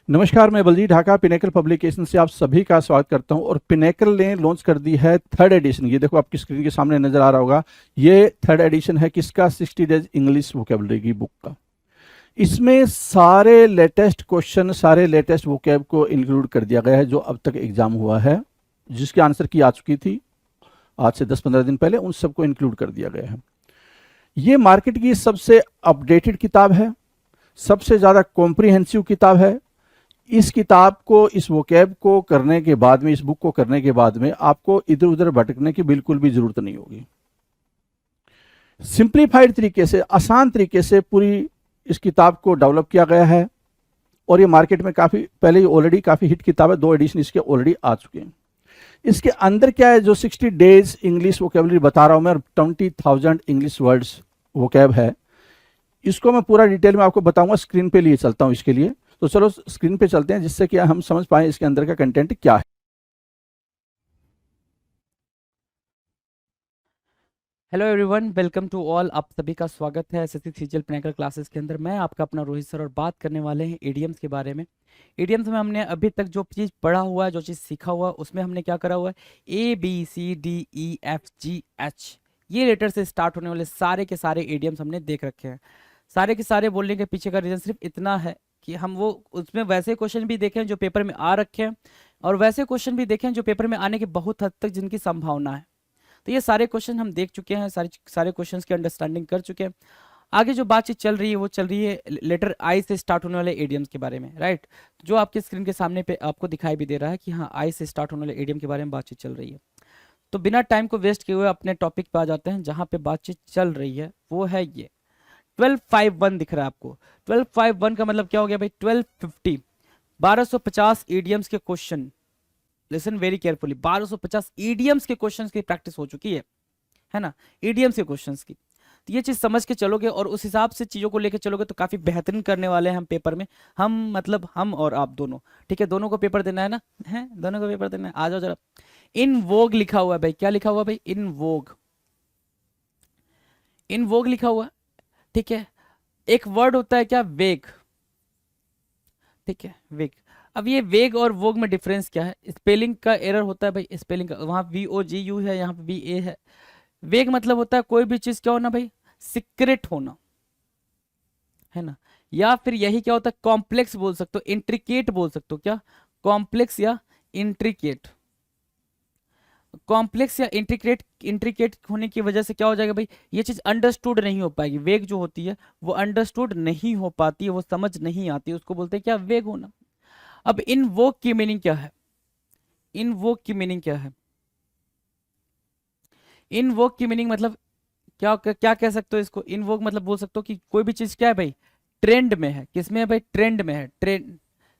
नमस्कार, मैं Baljeet Dhaka pinnacle publication से आप सभी का स्वागत करता हूं। और पिनेकल ने लॉन्च कर दी है थर्ड एडिशन। ये देखो आपकी स्क्रीन के सामने नजर आ रहा होगा। ये थर्ड एडिशन है किसका? 60 डेज इंग्लिश वोकेबलरी की बुक का। इसमें सारे लेटेस्ट क्वेश्चन, सारे लेटेस्ट वोकेब को इंक्लूड कर दिया गया है जो अब तक एग्जाम हुआ है, जिसकी आंसर की आ चुकी थी आज से 10-15 दिन पहले, उन सबको इंक्लूड कर दिया गया है। ये मार्केट की सबसे अपडेटेड किताब है, सबसे ज़्यादा कॉम्प्रिहेंसिव किताब है। इस किताब को, इस वोकैब को करने के बाद में, इस बुक को करने के बाद में आपको इधर उधर भटकने की बिल्कुल भी जरूरत नहीं होगी। सिंप्लीफाइड तरीके से, आसान तरीके से पूरी इस किताब को डेवलप किया गया है। और ये मार्केट में काफ़ी पहले ही ऑलरेडी काफ़ी हिट किताब है, 2 एडिशन इसके ऑलरेडी आ चुके हैं। इसके अंदर क्या है, जो 60 डेज इंग्लिश वोकेबलरी बता रहा हूं मैं, 20,000 इंग्लिश वर्ड्स वोकैब है, इसको मैं पूरा डिटेल में आपको बताऊंगा। स्क्रीन पे लिए चलता हूं इसके लिए। तो चलो स्क्रीन पे चलते हैं, जिससे कि हम समझ पाए इसके अंदर का कंटेंट क्या है। Hello everyone, welcome to all. आप सभी का स्वागत है एसएससी सीजीएल पिनेकल क्लासेस के अंदर। मैं आपका अपना रोहित सर और बात करने वाले हैं इडियम्स के बारे में। इडियम्स में हमने अभी तक जो चीज़ पढ़ा हुआ है, जो चीज़ सीखा हुआ है, उसमें हमने क्या करा हुआ है, ABCDEFGH ये लेटर से स्टार्ट होने वाले सारे के सारे इडियम्स हमने देख रखे हैं। सारे के सारे बोलने के पीछे का रीज़न सिर्फ इतना है कि हम वो उसमें वैसे क्वेश्चन भी देखें जो पेपर में आ रखे हैं, और वैसे क्वेश्चन भी देखें जो पेपर में आने की बहुत हद तक जिनकी संभावना है। तो ये सारे क्वेश्चन हम देख चुके हैं, सारे क्वेश्चंस की अंडरस्टैंडिंग कर चुके हैं। आगे जो बातचीत चल रही है वो चल रही है लेटर आई से स्टार्ट होने वाले एडियम्स के बारे में, राइट। जो आपके स्क्रीन के सामने पे आपको दिखाई भी दे रहा है कि हाँ, आई से स्टार्ट होने वाले एडियम के बारे में बातचीत चल रही है। तो बिना टाइम को वेस्ट किए हुए अपने टॉपिक पे आ जाते हैं, जहाँ पे बातचीत चल रही है वो है ये 1251 दिख रहा है आपको। 1251 का मतलब क्या हो गया भाई? 1250, 1250 ईडियम्स के question. Listen very carefully, 1250 idioms के क्वेश्चंस की प्रैक्टिस हो चुकी है ना, ईडीएम्स के क्वेश्चंस की। तो ये चीज समझ के चलोगे और उस हिसाब से चीजों को लेके चलोगे तो काफी बेहतरीन करने वाले हैं हम पेपर में। हम मतलब हम और आप दोनों, ठीक है, दोनों को पेपर देना है ना, है दोनों को पेपर देना है। आ जाओ जरा। इन वोग लिखा हुआ है भाई, क्या लिखा हुआ है भाई? इन वोग, इन वोग लिखा हुआ है, ठीक है। एक वर्ड होता है क्या? वेग, ठीक है, वेग। अब ये वेग और वोग में डिफरेंस क्या है? स्पेलिंग का एरर होता है भाई, स्पेलिंग का। वहां VOGU है, यहाँ पे VA है। वेग मतलब होता है कोई भी चीज क्या होना भाई? सीक्रेट होना, है ना। या फिर यही क्या होता है? कॉम्प्लेक्स बोल सकते हो, इंट्रिकेट बोल सकते हो। क्या? कॉम्प्लेक्स या इंट्रिकेट। कॉम्प्लेक्स या इंट्रिकेट, इंट्रिकेट होने की वजह से क्या हो जाएगा भाई? ये चीज अंडरस्टूड नहीं हो पाएगी। वेग जो होती है वो अंडरस्टूड नहीं हो पाती है, वो समझ नहीं आती है, उसको बोलते हैं क्या? वेग होना। अब इन वोक की मीनिंग क्या है? इन वोक की मीनिंग क्या है? इन वोक की मीनिंग मतलब क्या क्या कह सकते हो इसको? इनवोक मतलब बोल सकते हो कि कोई भी चीज क्या है भाई? ट्रेंड में है। किसमें है भाई? ट्रेंड में है। ट्रेंड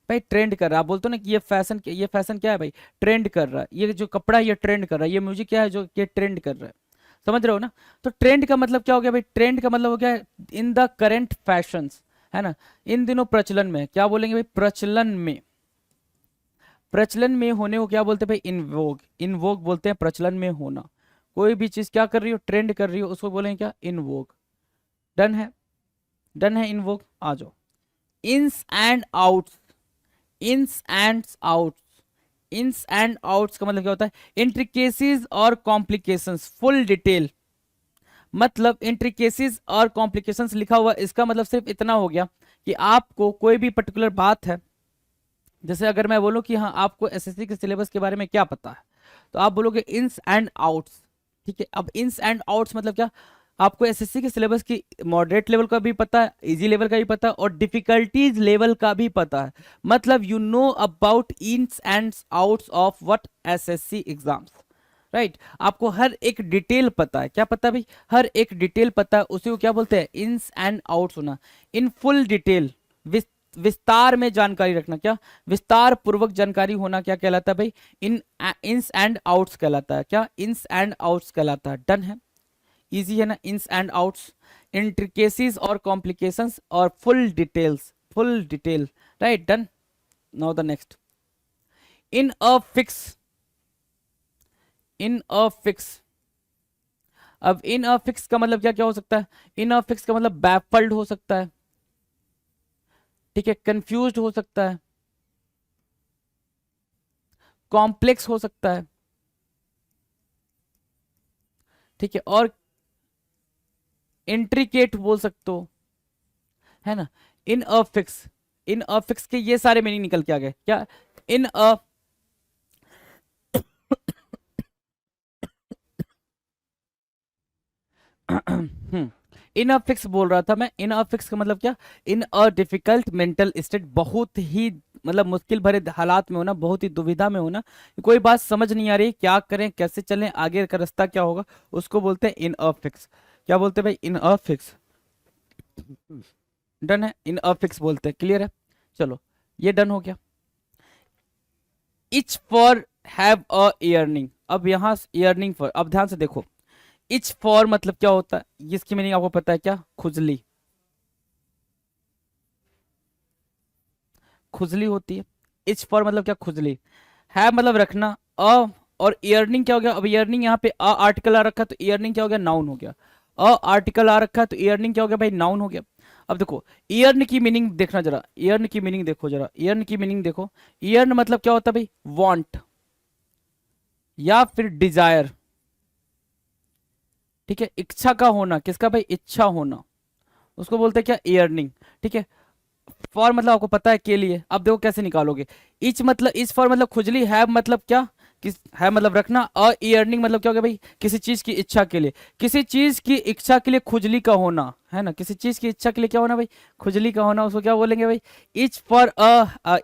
भाई, ट्रेंड कर रहा है। आप बोलते हो ना कि ये फैशन क्या है भाई? ट्रेंड कर रहा है। ये जो कपड़ा है ये ट्रेंड कर रहा है। ये म्यूजिक क्या है जो ये ट्रेंड कर रहा है? समझ रहे हो ना? तो ट्रेंड का मतलब क्या हो गया भाई? ट्रेंड का मतलब हो गया इन द करेंट फैशंस, है ना। इन दिनों प्रचलन में है। क्या बोलेंगे भाई? प्रचलन में। प्रचलन में होने को क्या बोलते हैं भाई? इनवोग। इनवोग बोलते हैं प्रचलन में होना। कोई भी चीज क्या कर रही हो? ट्रेंड कर रही हो, उसको बोलेंगे क्या? इनवोग। डन है? डन है इनवोक? आ जाओ। Ins and outs, ins and outs. Ins and outs का मतलब क्या होता है? इंट्रिकेसीज और कॉम्प्लिकेशंस, फुल डिटेल। मतलब इंट्रिकेसीज और कॉम्प्लिकेशंस लिखा हुआ, इसका मतलब सिर्फ इतना हो गया कि आपको कोई भी पर्टिकुलर बात है। जैसे अगर मैं बोलूं कि हाँ, आपको एसएससी के सिलेबस के बारे में क्या पता है, तो आप बोलोगे इन्स एंड आउट्स, ठीक है। अब इन्स एंड आउट्स मतलब क्या? आपको एसएससी के सिलेबस की मॉडरेट लेवल का भी पता है, इजी लेवल का भी पता है, और डिफिकल्टीज लेवल का भी पता है। मतलब you know about ins and outs of what? SSC exams, right. आपको हर एक डिटेल पता है। क्या पता है भाई? हर एक डिटेल पता है। उसी को क्या बोलते हैं? इन्स एंड आउट्स होना। इन फुल डिटेल, विस्तार में जानकारी रखना। क्या? विस्तार पूर्वक जानकारी होना क्या कहलाता है भाई? इन इन्स एंड आउट्स कहलाता है। क्या? इन्स एंड आउट्स कहलाता है। डन है? इजी है ना? इन्स एंड आउट्स, इंट्रिकेसीज और कॉम्प्लिकेशंस और full details, full detail, right. Done. Now the next, in a fix. In a fix. अब इन अ फिक्स का मतलब क्या क्या हो सकता है? इन अ फिक्स का मतलब बैफल्ड हो सकता है, ठीक है, कंफ्यूज्ड हो सकता है, कॉम्प्लेक्स हो सकता है, ठीक है, और इंट्रिकेट बोल सकते हो, है ना। In a fix, in a fix के ये सारे मीनिंग निकल के आ गए क्या। In a in a fix बोल रहा था मैं। इन अ फिक्स का मतलब क्या, in a difficult mental state, बहुत ही मतलब मुश्किल भरे हालात में होना, बहुत ही दुविधा में होना, कोई बात समझ नहीं आ रही, क्या करें कैसे चलें, आगे का रास्ता क्या होगा, उसको बोलते हैं इन अ फिक्स। क्या बोलते हैं भाई, इन अ फिक्स। डन है, इन अ फिक्स बोलते हैं, क्लियर है। चलो ये डन हो गया। इच फॉर हैव अ इयरनिंग, अब यहां इयरनिंग फॉर, अब ध्यान से देखो, इच फॉर मतलब क्या होता है, इसकी मीनिंग आपको पता है क्या, खुजली, खुजली होती है। इच फॉर मतलब क्या, खुजली। है मतलब रखना, अ और ईयरनिंग क्या हो गया, अब ईयरनिंग यहाँ पे अ आर्टिकल आ रखा तो ईयरनिंग क्या हो गया, नाउन हो गया। अ आर्टिकल आ रखा तो ईयरनिंग क्या हो गया भाई, नाउन हो गया। अब देखो ईयर्न की मीनिंग देखना जरा, ईयर्न की मीनिंग देखो जरा, ईयर्न की मीनिंग देखो। ईयर्न मतलब क्या होता है भाई, वांट या फिर डिजायर, ठीक है, इच्छा का होना, किसका भाई, इच्छा होना, उसको बोलते हैं क्या, ईयर्निंग, ठीक है। फॉर मतलब आपको पता है के लिए, अब देखो कैसे निकालोगे। इच मतलब, इच फॉर मतलब खुजली, हैव मतलब क्या, किस है मतलब रखना, अ ईयरनिंग मतलब क्या हो गया भाई, किसी चीज की इच्छा के लिए, किसी चीज की इच्छा के लिए खुजली का होना, है ना, किसी चीज की इच्छा के लिए क्या होना भाई, खुजली का होना, उसको क्या बोलेंगे भाई, itch for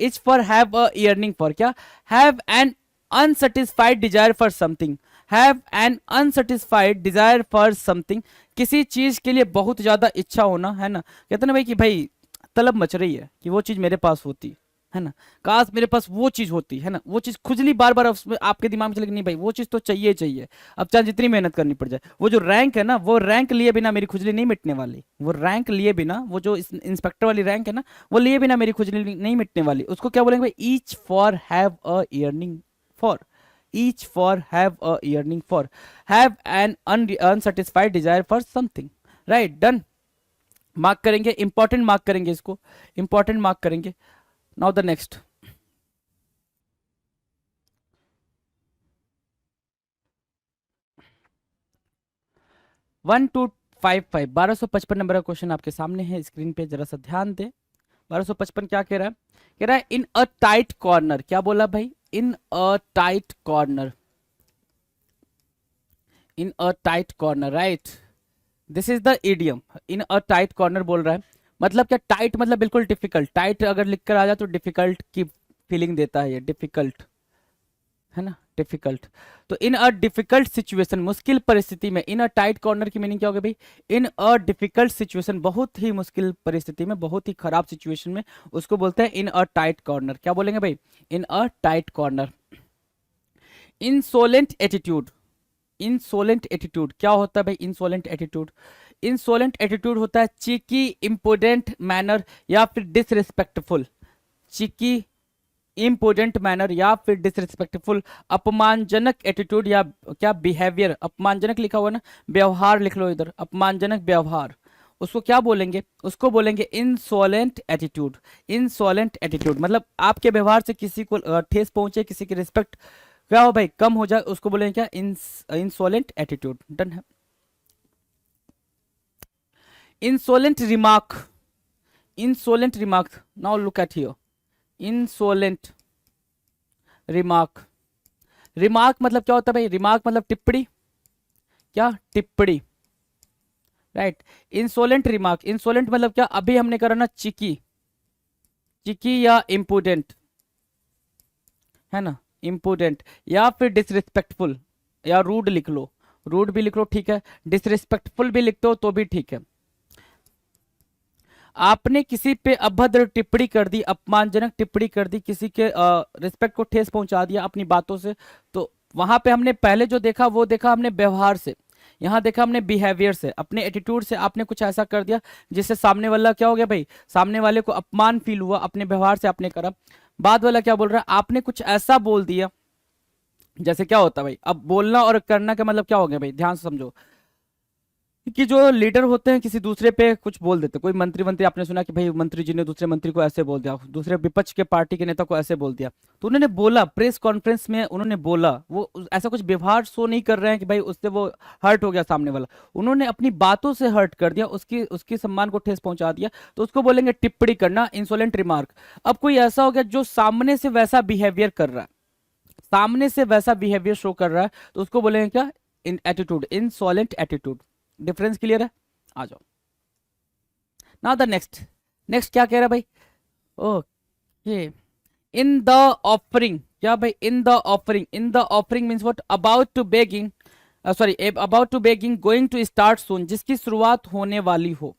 itch for have a yearning for क्या, have an unsatisfied desire for something, have an unsatisfied desire for something, किसी चीज के लिए बहुत ज्यादा इच्छा होना, है ना। कहते ना भाई कि भाई तलब मच रही है कि वो चीज मेरे पास होती, है ना, काश मेरे पास वो चीज होती, है ना, वो चीज खुजली बार बार उसमें आपके दिमाग में चलेगी, नहीं भाई वो चीज तो चाहिए चाहिए, अब चाहे जितनी मेहनत करनी पड़ जाए, वो जो रैंक है ना, वो रैंक लिए बिना मेरी खुजली नहीं मिटने वाली, वो रैंक लिए बिना, वो जो इंस्पेक्टर वाली रैंक है ना, वो लिए बिना मेरी खुजली नहीं मिटने वाली, उसको क्या बोलेंगे भाई, itch for have a yearning for, each for have a yearning for, have an unsatisfied desire for something, right, done। Mark करेंगे, इंपॉर्टेंट मार्क करेंगे इसको, इंपॉर्टेंट मार्क करेंगे। नाउ द नेक्स्ट, 1255, 1255 नंबर का क्वेश्चन आपके सामने है स्क्रीन पे, जरा सा ध्यान दे। 1255 क्या कह रहा है, कह रहा है इन अ टाइट कॉर्नर, क्या बोला भाई, in a tight corner, in a tight corner, right, this is the idiom, in a tight corner बोल रहा है, मतलब क्या, टाइट मतलब बिल्कुल डिफिकल्ट, टाइट अगर लिख कर आ जाए तो डिफिकल्ट की फीलिंग देता है ये, डिफिकल्ट, है ना, डिफिकल्ट। तो इन अ डिफिकल्ट सिचुएशन, मुश्किल परिस्थिति में, इन अ टाइट कॉर्नर की मीनिंग क्या होगी भाई, इन अ डिफिकल्ट सिचुएशन, बहुत ही मुश्किल परिस्थिति में, बहुत ही खराब सिचुएशन में, उसको बोलते हैं इन अ टाइट कॉर्नर, क्या बोलेंगे भाई, in a tight corner. Insolent attitude, insolent attitude क्या होता है भाई, इंसोलेंट एटीट्यूड, इंसोलेंट एटीट्यूड होता है चीकी, इम्पोर्टेंट मैनर या फिर डिसरिस्पेक्टफुल, चीकी, इम्पोर्टेंट मैनर या फिर डिसरिस्पेक्टफुल, अपमानजनक एटीट्यूड या क्या, बिहेवियर, अपमानजनक लिखा हुआ ना, व्यवहार लिख लो इधर, अपमानजनक व्यवहार, उसको क्या बोलेंगे, उसको बोलेंगे इंसोलेंट एटीट्यूड। इंसोलेंट एटीट्यूड मतलब आपके व्यवहार से किसी को ठेस पहुंचे, किसी की रिस्पेक्ट क्या हो भाई, कम हो जाए, उसको बोलेंगे क्या, इंसोलेंट एटीट्यूड, डन है। Insolent remark, insolent remark, now look at here, insolent remark, remark मतलब क्या होता है भाई, रिमार्क मतलब टिप्पणी, क्या, टिप्पणी, राइट। इंसोलेंट रिमार्क, इंसोलेंट मतलब क्या, अभी हमने करा ना चिकी, चिकी या इम्पोर्टेंट, है ना, इम्पोर्टेंट या फिर डिसरिस्पेक्टफुल या रूड लिख लो, रूड भी लिख लो ठीक है, डिसरिस्पेक्टफुल भी लिख दो तो भी ठीक है। आपने किसी पे अभद्र टिप्पणी कर दी, अपमानजनक टिप्पणी कर दी, किसी के रिस्पेक्ट को ठेस पहुंचा दिया अपनी बातों से, तो वहां पे हमने पहले जो देखा वो देखा हमने व्यवहार से, यहाँ देखा हमने बिहेवियर से, अपने एटीट्यूड से आपने कुछ ऐसा कर दिया जिससे सामने वाला क्या हो गया भाई, सामने वाले को अपमान फील हुआ, अपने व्यवहार से आपने करा। बाद वाला क्या बोल रहा है, आपने कुछ ऐसा बोल दिया, जैसे क्या होता है भाई, अब बोलना और करना का मतलब क्या हो गया भाई, ध्यान से समझो, कि जो लीडर होते हैं किसी दूसरे पे कुछ बोल देते हैं। कोई मंत्री आपने सुना कि भाई मंत्री जी ने दूसरे मंत्री को ऐसे बोल दिया, दूसरे विपक्ष के पार्टी के नेता को ऐसे बोल दिया, तो उन्होंने बोला प्रेस कॉन्फ्रेंस में, उन्होंने बोला, वो ऐसा कुछ व्यवहार शो नहीं कर रहे हैं कि भाई उससे वो हर्ट हो गया सामने वाला, उन्होंने अपनी बातों से हर्ट कर दिया, उसकी उसकी सम्मान को ठेस पहुंचा दिया, तो उसको बोलेंगे टिप्पणी करना, इंसोलेंट रिमार्क। अब कोई ऐसा हो गया जो सामने से वैसा बिहेवियर कर रहा है, सामने से वैसा बिहेवियर शो कर रहा है, तो उसको बोलेंगे क्या, in attitude, insolent attitude. Difference clear है? आ जाओ नाउ द नेक्स्ट। नेक्स्ट क्या कह रहा है भाई, ओके, इन द ऑफरिंग, क्या भाई, in the offering, in the offering means what, about to begging, sorry about to begging, going to start soon, जिसकी शुरुआत होने वाली हो,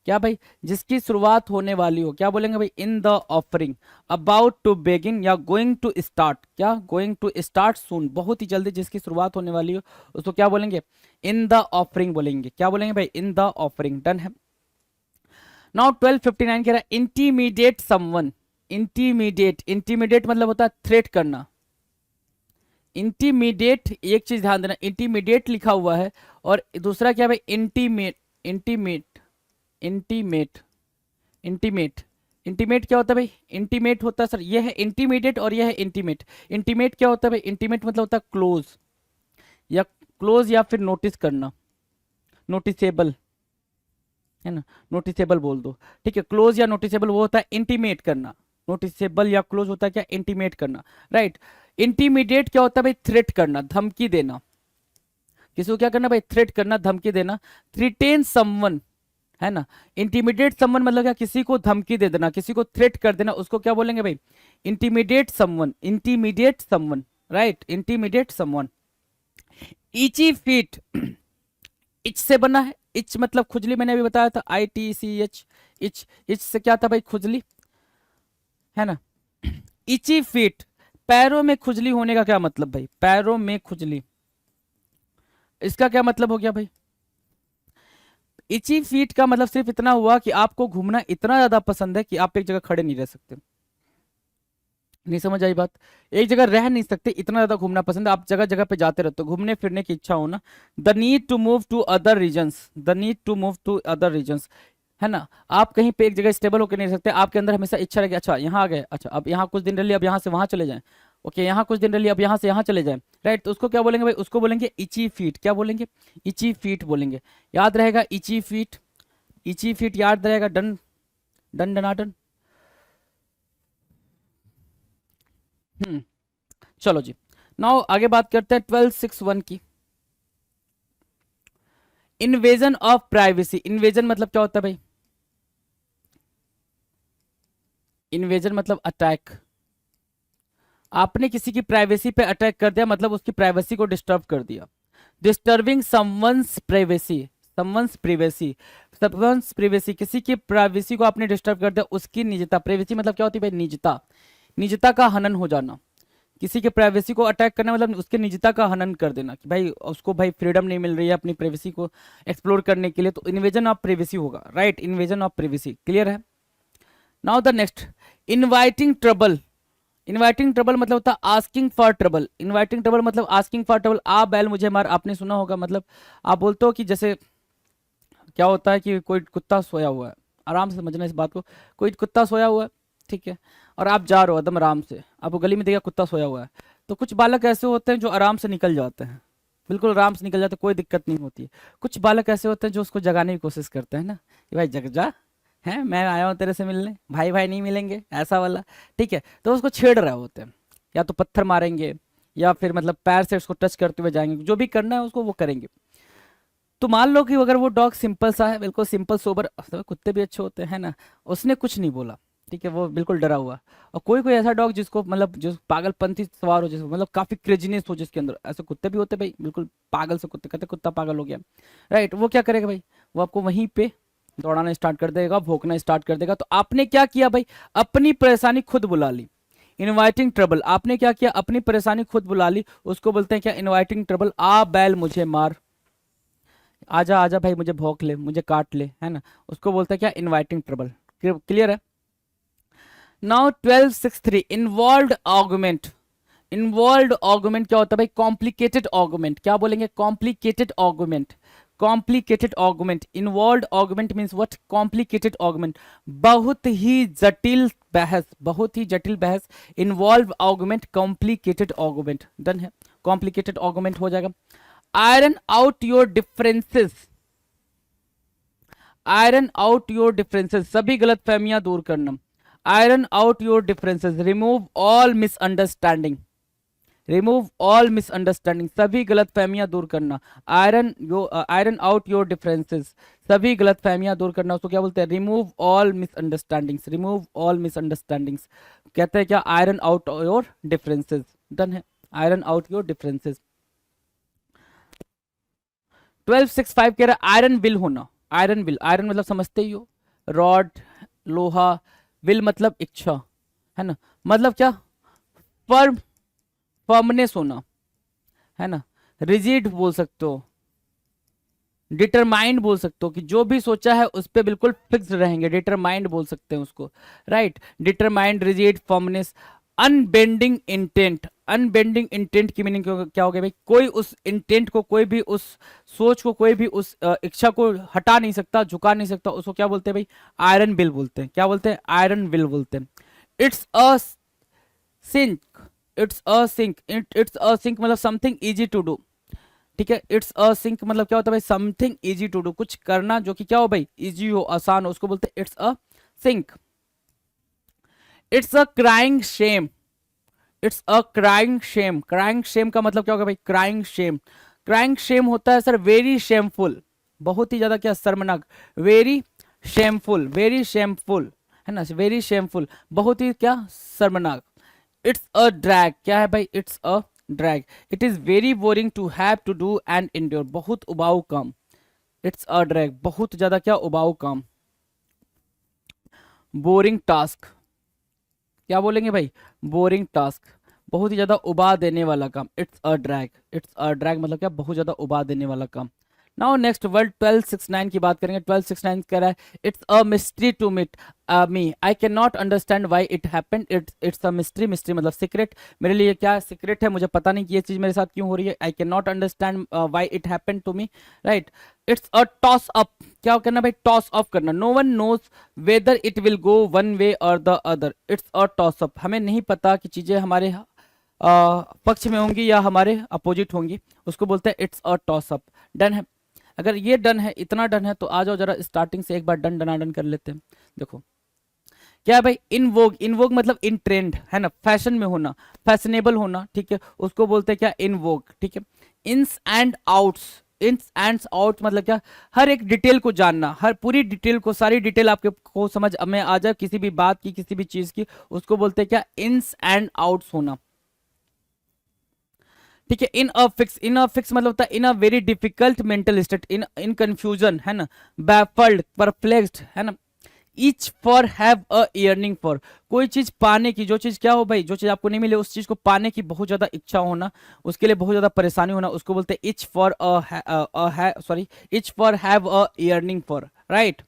क्या भाई, जिसकी शुरुआत होने वाली हो, क्या बोलेंगे भाई, in the offering, about to begin या गोइंग टू स्टार्ट, क्या, गोइंग टू स्टार्ट सून, बहुत ही जल्दी जिसकी शुरुआत होने वाली हो, उसको क्या बोलेंगे, इन द ऑफरिंग बोलेंगे। क्या बोलेंगे भाई, इन द ऑफरिंग। डन है। नाउ 1259 कह रहा है इंटीमीडिएट समवन, इंटीमीडिएट, इंटीमीडिएट मतलब होता है थ्रेट करना। इंटीमीडिएट, एक चीज ध्यान देना, इंटीमीडिएट लिखा हुआ है, और दूसरा क्या भाई, intimate, intimate, intimate, intimate, intimate क्या होता है भाई, इंटीमेट होता है सर, ये है इंटीमीडिएट और ये है इंटीमेट। इंटीमेट क्या होता है भाई, इंटीमेट मतलब होता है क्लोज, या क्लोज या फिर नोटिस करना, नोटिसेबल, है ना, नोटिसेबल बोल दो, ठीक है। क्लोज या नोटिसेबल वो होता है इंटीमेट करना, नोटिसेबल या क्लोज होता है क्या, इंटीमेट करना, राइट। इंटीमीडिएट क्या होता है भाई, थ्रेट करना, धमकी देना, किसी को क्या करना भाई, थ्रेट करना, धमकी देना। थ्रेटेन समवन, है ना, इंटीमीडिएट समवन मतलब क्या, किसी को धमकी दे देना, किसी को थ्रेट कर देना, उसको क्या बोलेंगे भाई, intimidate someone, intimidate someone, right, intimidate someone. Itchy feet, itch से बना है, इच मतलब खुजली, मैंने अभी बताया था, ITCH, इच, इच से क्या था भाई, खुजली, है ना। इची फीट, पैरों में खुजली होने का क्या मतलब भाई, पैरों में खुजली, इसका क्या मतलब हो गया भाई। इची फीट का मतलब सिर्फ इतना हुआ कि आपको घूमना इतना ज्यादा पसंद है कि आप एक जगह खड़े नहीं रह सकते। नहीं समझ आई बात, एक जगह रह नहीं सकते, इतना ज्यादा घूमना पसंद है, आप जगह जगह पे जाते रहते हो, घूमने फिरने की इच्छा हो ना। The need to move to other regions, the need to move to other regions, है ना। आप कहीं पे एक जगह स्टेबल होकर नहीं रह सकते, आपके अंदर हमेशा इच्छा रहेगी, अच्छा यहाँ आ गए, अच्छा अब यहाँ कुछ दिन रह लिया, अब यहाँ से वहां चले जाएं, ओके यहाँ कुछ दिन रह लिया, अब यहाँ से यहाँ चले जाएं, राइट। तो उसको क्या बोलेंगे भाई, उसको बोलेंगे इची फीट, क्या बोलेंगे, इची फीट बोलेंगे। याद रहेगा इची फीट, इची फीट याद रहेगा। डन, डन डनाडन। चलो जी, नाउ आगे बात करते हैं 1261 की। इन्वेजन ऑफ प्राइवेसी, इन्वेजन मतलब क्या होता है भाई, इन्वेजन मतलब अटैक, आपने किसी की प्राइवेसी पे अटैक कर दिया, मतलब उसकी प्राइवेसी को डिस्टर्ब कर दिया। Disturbing someone's privacy, someone's privacy, someone's privacy, किसी की प्राइवेसी को आपने डिस्टर्ब कर दिया, उसकी निजता, प्राइवेसी मतलब क्या होती है भाई, निजता, निजता का हनन हो जाना। किसी के प्राइवेसी को अटैक करना मतलब उसके निजता का हनन कर देना, कि भाई उसको भाई फ्रीडम नहीं मिल रही है अपनी प्राइवेसी को एक्सप्लोर करने के लिए, तो इन्वेजन ऑफ प्राइवेसी होगा, right, invasion of privacy. Clear है? Now the next, inviting trouble, inviting trouble मतलब होता है asking for trouble, inviting trouble मतलब आस्किंग फॉर ट्रबल। आ बैल मुझे मार, आपने सुना होगा, मतलब आप बोलते हो कि जैसे क्या होता है कि कोई कुत्ता सोया हुआ है, आराम से समझना इस बात को, कोई कुत्ता सोया हुआ है, ठीक है, और आप जा रहे हो एकदम आराम से, आपको गली में देखा कुत्ता सोया हुआ है, तो कुछ बालक ऐसे होते हैं जो आराम से निकल जाते हैं, बिल्कुल आराम से निकल जाते हैं, कोई दिक्कत नहीं होती है। कुछ बालक ऐसे होते हैं जो उसको जगाने की कोशिश करते हैं ना, कि भाई जग जा, है मैं आया हूँ तेरे से मिलने, भाई भाई नहीं मिलेंगे, ऐसा वाला, ठीक है। तो उसको छेड़ रहे होते हैं, या तो पत्थर मारेंगे या फिर मतलब पैर से उसको टच करते हुए जाएंगे, जो भी करना है उसको वो करेंगे। तो मान लो कि अगर वो डॉग सिंपल सा है, बिल्कुल सिंपल सोबर, तो कुत्ते भी अच्छे होते हैं ना, उसने कुछ नहीं बोला, ठीक है, वो बिल्कुल डरा हुआ। और कोई कोई ऐसा डॉग जिसको मतलब जो पागलपंथी सवार हो, जिसको मतलब काफी क्रेजीनेस हो जिसके अंदर, ऐसे कुत्ते भी होते भाई, बिल्कुल पागल से कुत्ते, कहते कुत्ता पागल हो गया, राइट। वो क्या करेगा भाई, वो आपको वहीं पे दौड़ाना स्टार्ट कर देगा, भौंकना स्टार्ट कर देगा। तो आपने क्या किया भाई, अपनी परेशानी खुद बुला ली, इनवाइटिंग ट्रबल। आपने क्या किया, अपनी परेशानी खुद बुला ली, उसको बोलते हैं क्या, इनवाइटिंग ट्रबल। आ बैल मुझे मार, आजा आजा भाई मुझे भौंक ले, मुझे काट ले, है ना, उसको बोलते हैं क्या, इनवाइटिंग ट्रबल। क्लियर है? Now 1263, involve argument. Involve argument क्या होता है भाई, कॉम्प्लिकेटेड आर्गुमेंट। क्या बोलेंगे, complicated argument, complicated augment, involve augment means what, complicated augment, बहुत ही जटिल बहस, बहुत ही जटिल बहस, involve augment, complicated augment, done है, कॉम्प्लिकेटेड ऑगमेंट हो जाएगा। Iron out your differences, iron out your differences, सभी गलत फहमियां दूर करना, iron out your differences, remove all misunderstanding, remove all misunderstanding, सभी गलत फहमियां दूर करना, आयरन आउट योर डिफरेंसेस, सभी गलत फहमियां दूर करना, उसको क्या बोलते हैं, remove all misunderstandings, remove all misunderstandings, कहते हैं क्या, iron out your differences, done है, आयरन आउट योर डिफरेंसेस। 1265 कह रहा है आयरन विल होना, आयरन विल, आयरन मतलब समझते ही हो, रॉड, लोहा, विल मतलब इच्छा, है ना, मतलब क्या, फर्म, फर्मनेस होना, है ना, रिजिड बोल सकते हो, डिटरमाइंड बोल सकते हो कि जो भी सोचा है उस पर बिल्कुल फिक्स रहेंगे, डिटरमाइंड बोल सकते हैं उसको, right, determined, rigid, firmness. Unbending intent, unbending intent की मीनिंग क्या हो गया भाई, कोई उस इंटेंट को, कोई भी उस सोच को, कोई भी उस इच्छा को हटा नहीं सकता, झुका नहीं सकता, उसको क्या बोलते हैं भाई, आयरन विल बोलते हैं, क्या बोलते हैं, आयरन विल बोलते हैं। It's a cinch, it's a cinch, it's a cinch मतलब समथिंग इजी टू डू, ठीक है, इट्स अ सिंक मतलब क्या होता है भाई, समथिंग इजी टू डू, कुछ करना जो कि क्या हो भाई, इजी हो, आसान हो, उसको बोलते हैं it's a cinch. It's a crying shame, it's a crying shame, crying shame का मतलब क्या होगा भाई, क्राइंग शेम, क्राइंग शेम होता है सर वेरी शेमफुल, बहुत ही ज्यादा क्या, शर्मनाक, वेरी शेमफुल, वेरी शेमफुल, है ना, वेरी शेमफुल, बहुत ही क्या, शर्मनाक। इट्स अ ड्रैग, क्या है भाई, it's a drag, it is very boring to have to do and endure, बहुत उबाऊ काम, इट्स अ ड्रैग, बहुत ज्यादा क्या, उबाऊ काम। बोरिंग टास्क, क्या बोलेंगे भाई, बोरिंग टास्क, बहुत ही ज्यादा उबा देने वाला काम, it's a drag, it's a drag मतलब क्या, बहुत ज्यादा उबा देने वाला काम। नाउ नेक्स्ट वर्ड 1269 की बात करेंगे। 1269 कह रहा है it's a mystery to meet me, I can not understand why it happened, it's a mystery, mystery मतलब सीक्रेट, मेरे लिए क्या सीक्रेट है, मुझे पता नहीं कि ये चीज मेरे साथ क्यों हो रही है, I can not understand why it happened to me, right. It's a toss up, क्या करना भाई, टॉस ऑफ करना, no one knows whether it will go one way और the other, it's a toss up, हमें नहीं पता कि चीजें हमारे पक्ष में होंगी या हमारे अपोजिट होंगी, उसको बोलते हैं it's a toss up, done है। अगर ये डन है, इतना डन है, तो आ जाओ जरा स्टार्टिंग से एक बार डन डनाडन कर लेते हैं। देखो क्या है भाई, इन वोग, इन वोग मतलब इन ट्रेंड, है ना, फैशन में होना, फैशनेबल होना, ठीक है, उसको बोलते हैं क्या, इन वोग, ठीक है। Ins and outs, ins and out मतलब क्या, हर एक डिटेल को जानना, हर पूरी डिटेल को, सारी डिटेल आपके को समझ में आ जाए, किसी भी बात की, किसी भी चीज की, उसको बोलते हैं क्या, इन्स एंड आउट्स होना, ठीक है। In a fix, in a fix मतलब होता है in a very difficult mental state, in in confusion, है ना, बैफल्ड, परप्लेक्स्ड, है ना। Itch for have a yearning for, कोई चीज पाने की, जो चीज क्या हो भाई, जो चीज आपको नहीं मिले उस चीज को पाने की बहुत ज्यादा इच्छा होना, उसके लिए बहुत ज्यादा परेशानी होना, उसको बोलते हैं itch for sorry, itch for have a yearning for, right.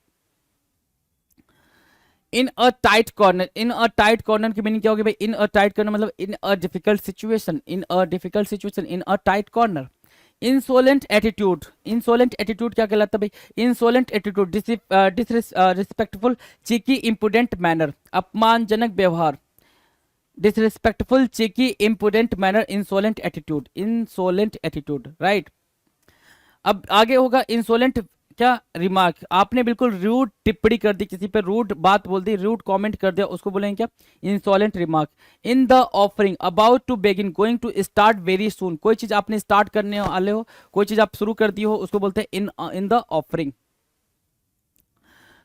In a tight corner, in a tight corner की मीनिंग क्या होगी भाई, इन अ टाइट कॉर्नर मतलब in a difficult situation, in a difficult situation, in a tight corner. Insolent attitude, insolent attitude क्या कहलाता है भाई, insolent attitude, disrespectful, cheeky, impudent manner, अपमानजनक व्यवहार, disrespectful, cheeky, impudent manner, insolent attitude, insolent attitude, right. अब आगे होगा insolent, क्या, रिमार्क, आपने बिल्कुल रूड टिप्पणी कर दी, किसी पे रूड बात बोल दी, रूड कमेंट कर दिया, उसको बोलेंगे क्या, insolent remark. In the offering, about to begin, going to start very soon, कोई चीज आपने स्टार्ट करने वाले हो, कोई चीज आप शुरू कर दी हो, उसको बोलते हैं इन द ऑफरिंग।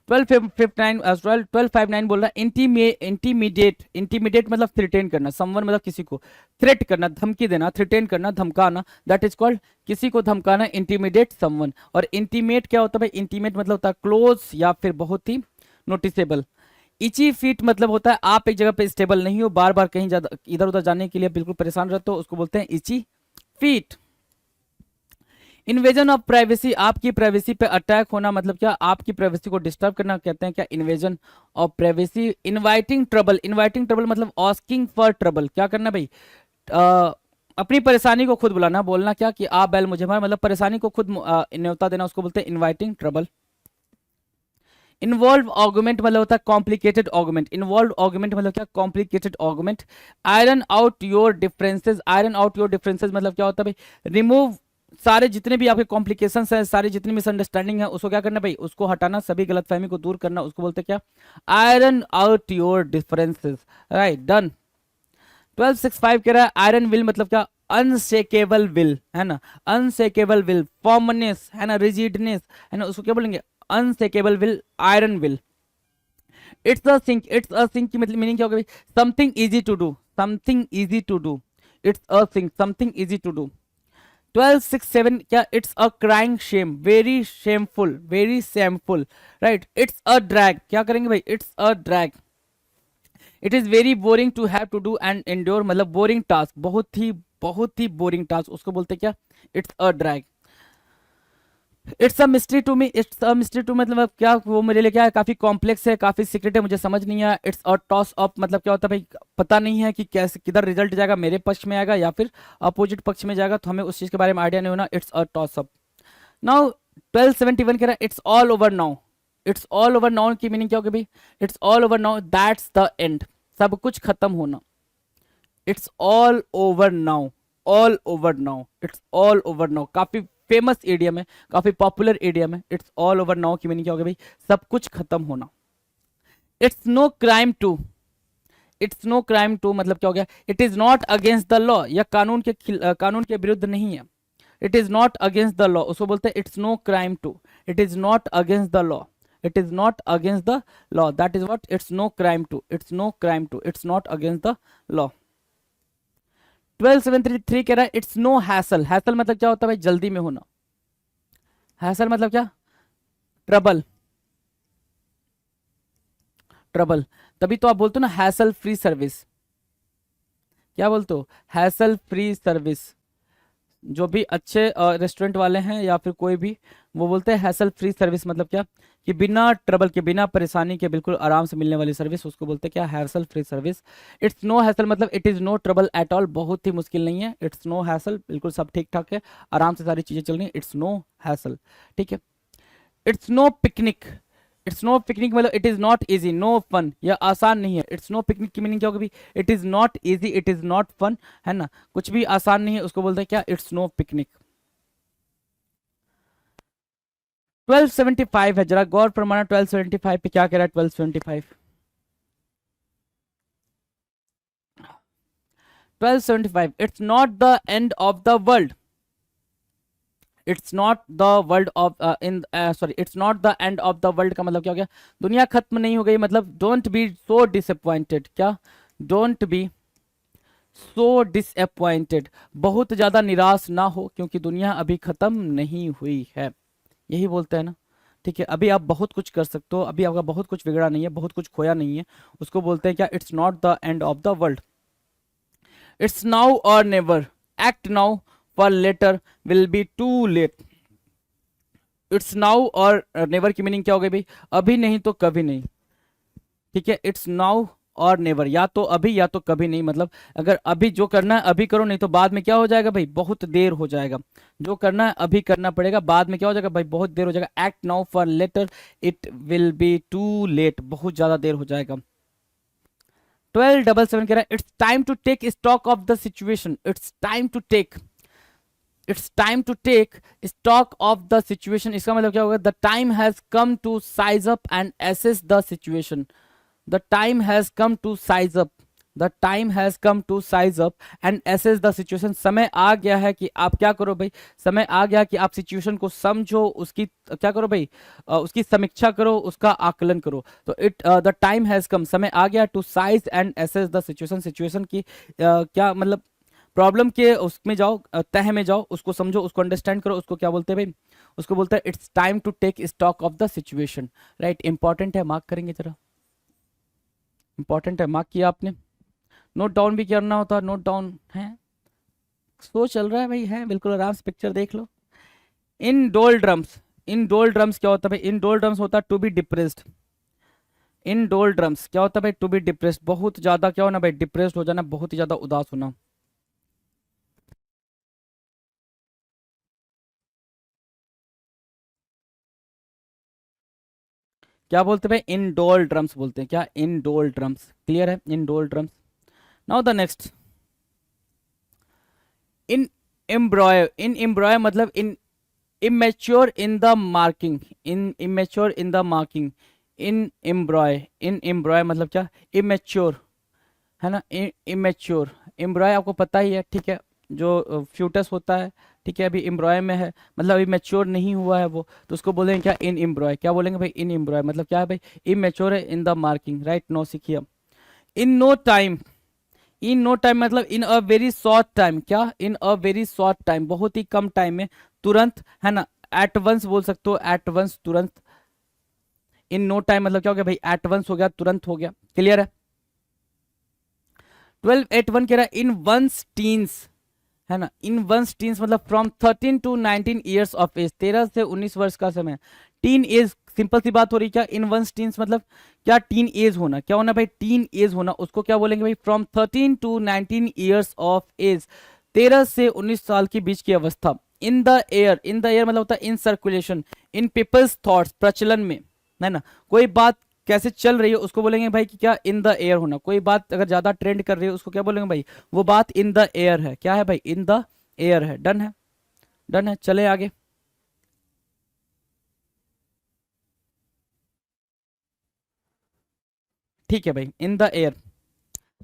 1259 बोल रहा है इंटीमीडिएट, इंटीमीडिएट मतलब थ्रेटेन करना, समवन मतलब किसी को थ्रेट करना, धमकी देना, थ्रेटेन करना, धमकाना, दैट इज कॉल्ड, किसी को धमकाना, इंटीमीडिएट समवन। और इंटीमेट क्या होता है भाई, इंटीमेट मतलब होता है क्लोज या फिर बहुत ही नोटिसेबल। इची फीट मतलब होता है आप एक जगह पे स्टेबल नहीं हो, बार बार कहीं ज्यादा इधर उधर जाने के लिए बिल्कुल परेशान रहते हो, उसको बोलते हैं इची फीट। इन्वेजन ऑफ प्राइवेसी, आपकी प्राइवेसी पे अटैक होना, मतलब क्या, आपकी प्राइवेसी को डिस्टर्ब करना, कहते हैं क्या, invasion of privacy. Inviting trouble, inviting trouble मतलब आस्किंग फॉर ट्रबल, क्या करना भाई, अपनी परेशानी को खुद बुलाना, बोलना क्या कि आ बैल मुझे मार, मतलब परेशानी को खुद न्योता देना, उसको बोलते हैं इनवाइटिंग ट्रबल। इन्वॉल्व आर्गुमेंट मतलब होता है कॉम्प्लिकेटेड आर्गुमेंट। इन्वॉल्व आर्गुमेंट मतलब क्या, complicated argument. Iron out your differences, iron out your differences मतलब क्या होता है भाई, रिमूव सारे जितने भी आपके कॉम्प्लिकेशंस हैं, सारी जितनी मिसअंडरस्टैंडिंग है, उसको क्या करना भाई, उसको हटाना, सभी गलतफहमी को दूर करना, उसको बोलते हैं क्या, iron out your differences. Right, done. 1265 कह रहा है आयरन विल मतलब क्या, अनशेकेबल विल, है ना, अनशेकेबल विल, फॉर्मनेस है ना, रिजिडनेस है ना, उसको क्या बोलेंगे, unshakable will, iron will. It's a cinch, it's a cinch की मतलब मीनिंग क्या होगा, something easy to do, something easy to do, it's a cinch, something easy to do. 1267 क्या, it's a crying shame, very shameful, very shameful. Right, it's a drag, क्या करेंगे भाई, it's a drag. It is very boring to have to do and endure मतलब boring task, बहुत ही boring task, उसको बोलते क्या, it's a drag. It's a mystery to me, it's a mystery to मतलब क्या, वो मेरे लिए क्या है, काफी कॉम्प्लेक्स है, काफी सीक्रेट है, मुझे समझ नहीं आया। इट्स अ टॉस अप मतलब क्या होता है भाई, पता नहीं है कि कैसे किधर रिजल्ट जाएगा, मेरे पक्ष में आएगा या फिर अपोजिट पक्ष में जाएगा, तो हमें उस चीज के बारे में आइडिया नहीं होना। It's a toss up. Now 1271 कह रहा है it's all over now. It's all over now की मीनिंग क्या होगी भाई, it's all over now, that's the end, सब कुछ खत्म होना। It's all over now, all over now, it's all over now, काफी फेमस एडियम है, काफी पॉपुलर एडियम है। इट्स ऑल ओवर नाउ की मीनिंग क्या होगी भाई, सब कुछ खत्म होना। It's no crime to, it's no crime to मतलब क्या हो गया, it is not against the law, या कानून के विरुद्ध नहीं है। It is not against the law, उसको बोलते हैं it's no crime to, it is not against the law, it is not against the law, that is what, it's no crime to, it's no crime to, it's not against the law. 1273 कह रहा है it's no hassle, hassle मतलब क्या होता है भाई, जल्दी में होना। हैसल मतलब क्या, ट्रबल, ट्रबल। तभी तो आप बोलते हो ना हैसल फ्री सर्विस, क्या बोलते हो, हैसल फ्री सर्विस। जो भी अच्छे रेस्टोरेंट वाले हैं या फिर कोई भी, वो बोलते हैं हैसल फ्री सर्विस मतलब क्या, कि बिना ट्रबल के, बिना परेशानी के, बिल्कुल आराम से मिलने वाली सर्विस, उसको बोलते हैं क्या, hassle free service. It's no hassle मतलब it is no trouble at all, बहुत ही मुश्किल नहीं है। इट्स नो हैसल, बिल्कुल सब ठीक ठाक है, आराम से सारी चीजें चल रही हैं, इट्स नो हैसल, ठीक है। It's no picnic, it's no picnic मतलब it is not easy, no fun, यह आसान नहीं है। इट्स नो पिकनिक की मीनिंग क्या होगी, it is not easy, it is not fun, है ना, कुछ भी आसान नहीं है, उसको बोलते हैं क्या, इट्स नो पिकनिक। 1275 है, जरा गौर फरमाना 1275 पे क्या कह रहा है। 1275, 1275 it's not the end of the world, it's not the world of in sorry, it's not the end of the world का मतलब क्या हो गया, दुनिया खत्म नहीं हो गई, मतलब डोंट बी सो डिसअपॉइंटेड, क्या, डोंट बी सो डिसअपॉइंटेड, बहुत ज्यादा निराश ना हो, क्योंकि दुनिया अभी खत्म नहीं हुई है, यही बोलते हैं ना, ठीक है। अभी आप बहुत कुछ कर सकते हो, अभी आपका बहुत कुछ बिगड़ा नहीं है, बहुत कुछ खोया नहीं है, उसको बोलते हैं क्या, it's not the end of the world. It's now और never, act now for later will be too late. It's now और नेवर की मीनिंग क्या हो गई भाई, अभी नहीं तो कभी नहीं, ठीक है। इट्स नाउ और नेवर, या तो अभी या तो कभी नहीं, मतलब अगर अभी जो करना है अभी करो, नहीं तो बाद में क्या हो जाएगा भाई, बहुत देर हो जाएगा। जो करना है अभी करना पड़ेगा, बाद में क्या हो जाएगा भाई, बहुत देर हो जाएगा। Act now for later it will be too late, बहुत ज्यादा देर हो जाएगा। 1277 कह रहा है it's time to take stock of the situation, it's time to take, it's time to take stock of the situation, इसका मतलब क्या होगा, the time has come to size up and assess the situation, the time has come to size up, the time has come to size up and assess the situation, समय आ गया है कि आप क्या करो भाई, समय आ गया कि आप सिचुएशन को समझो, उसकी क्या करो भाई, उसकी समीक्षा करो, उसका आकलन करो। तो द टाइम हैज कम, समय आ गया, to size and assess the situation, situation की क्या मतलब, प्रॉब्लम के उसमें जाओ, तह में जाओ, उसको समझो, उसको अंडरस्टैंड करो, उसको क्या बोलते हैं भाई, उसको बोलते हैं it's time to take stock of the situation. Right, important है, मार्क करेंगे जरा, इंपॉर्टेंट है, मार्क किया आपने, नोट डाउन भी करना होता, नोट डाउन है, स्लो चल रहा है भाई, है बिल्कुल आराम से, पिक्चर देख लो। इन डोल ड्रम्स, इन डोल ड्रम्स क्या होता है भाई, इन डोल ड्रम्स होता है टू बी डिप्रेस्ड। इन डोल ड्रम्स क्या होता है भाई, टू बी डिप्रेस्ड, बहुत ज्यादा क्या होना भाई, डिप्रेस्ड हो जाना, बहुत ही ज्यादा उदास होना। क्या बोलते हैं भाई, इन डोल्ड्रम्स बोलते हैं, क्या, इन डोल्ड्रम्स, क्लियर है, in doldrums. Now the next, in embryo, in embryo मतलब in immature in the marking, in immature in the marking, in embryo, in embryo मतलब क्या, immature, है ना, immature, embryo आपको पता ही है, ठीक है, जो फ्यूटस होता है, ठीक है, अभी एम्ब्रॉय में है, मतलब अभी मैच्योर नहीं हुआ है वो, तो उसको बोलेंगे क्या, इन एम्ब्रॉय। क्या बोलेंगे भाई, इन एम्ब्रॉय मतलब क्या है भाई, इमेच्योर है in the making, right, no सीखिए। In no time, in no time मतलब in a very short time, क्या, in a very short time, बहुत ही कम टाइम में, तुरंत, है ना, एट वंस बोल सकते हो, एट वंस, तुरंत। इन नो टाइम मतलब क्या हो गया भाई, एट वंस हो गया, तुरंत हो गया, क्लियर है। 1281 कह रहा है इन वंस टीन्स, है ना, इन वंस टीन्स मतलब from 13 to 19 years of age, 13 से 19 वर्ष का समय। टीन एज, सिंपल सी बात हो रही, क्या, इन वंस टीन्स मतलब क्या, टीन एज होना, क्या होना भाई, टीन एज होना, उसको क्या बोलेंगे भाई, from 13 to 19 years of age, 13 से 19 साल के बीच की अवस्था। In the air, in the air मतलब होता है in circulation, in people's thoughts, प्रचलन में, है ना, कोई बात कैसे चल रही है उसको बोलेंगे भाई कि क्या, इन द एयर होना, कोई बात अगर ज्यादा ट्रेंड कर रही है उसको क्या बोलेंगे भाई, वो बात इन द एयर है, क्या है भाई, इन द एयर है, डन है, डन है, चले आगे। ठीक है भाई, इन द एयर।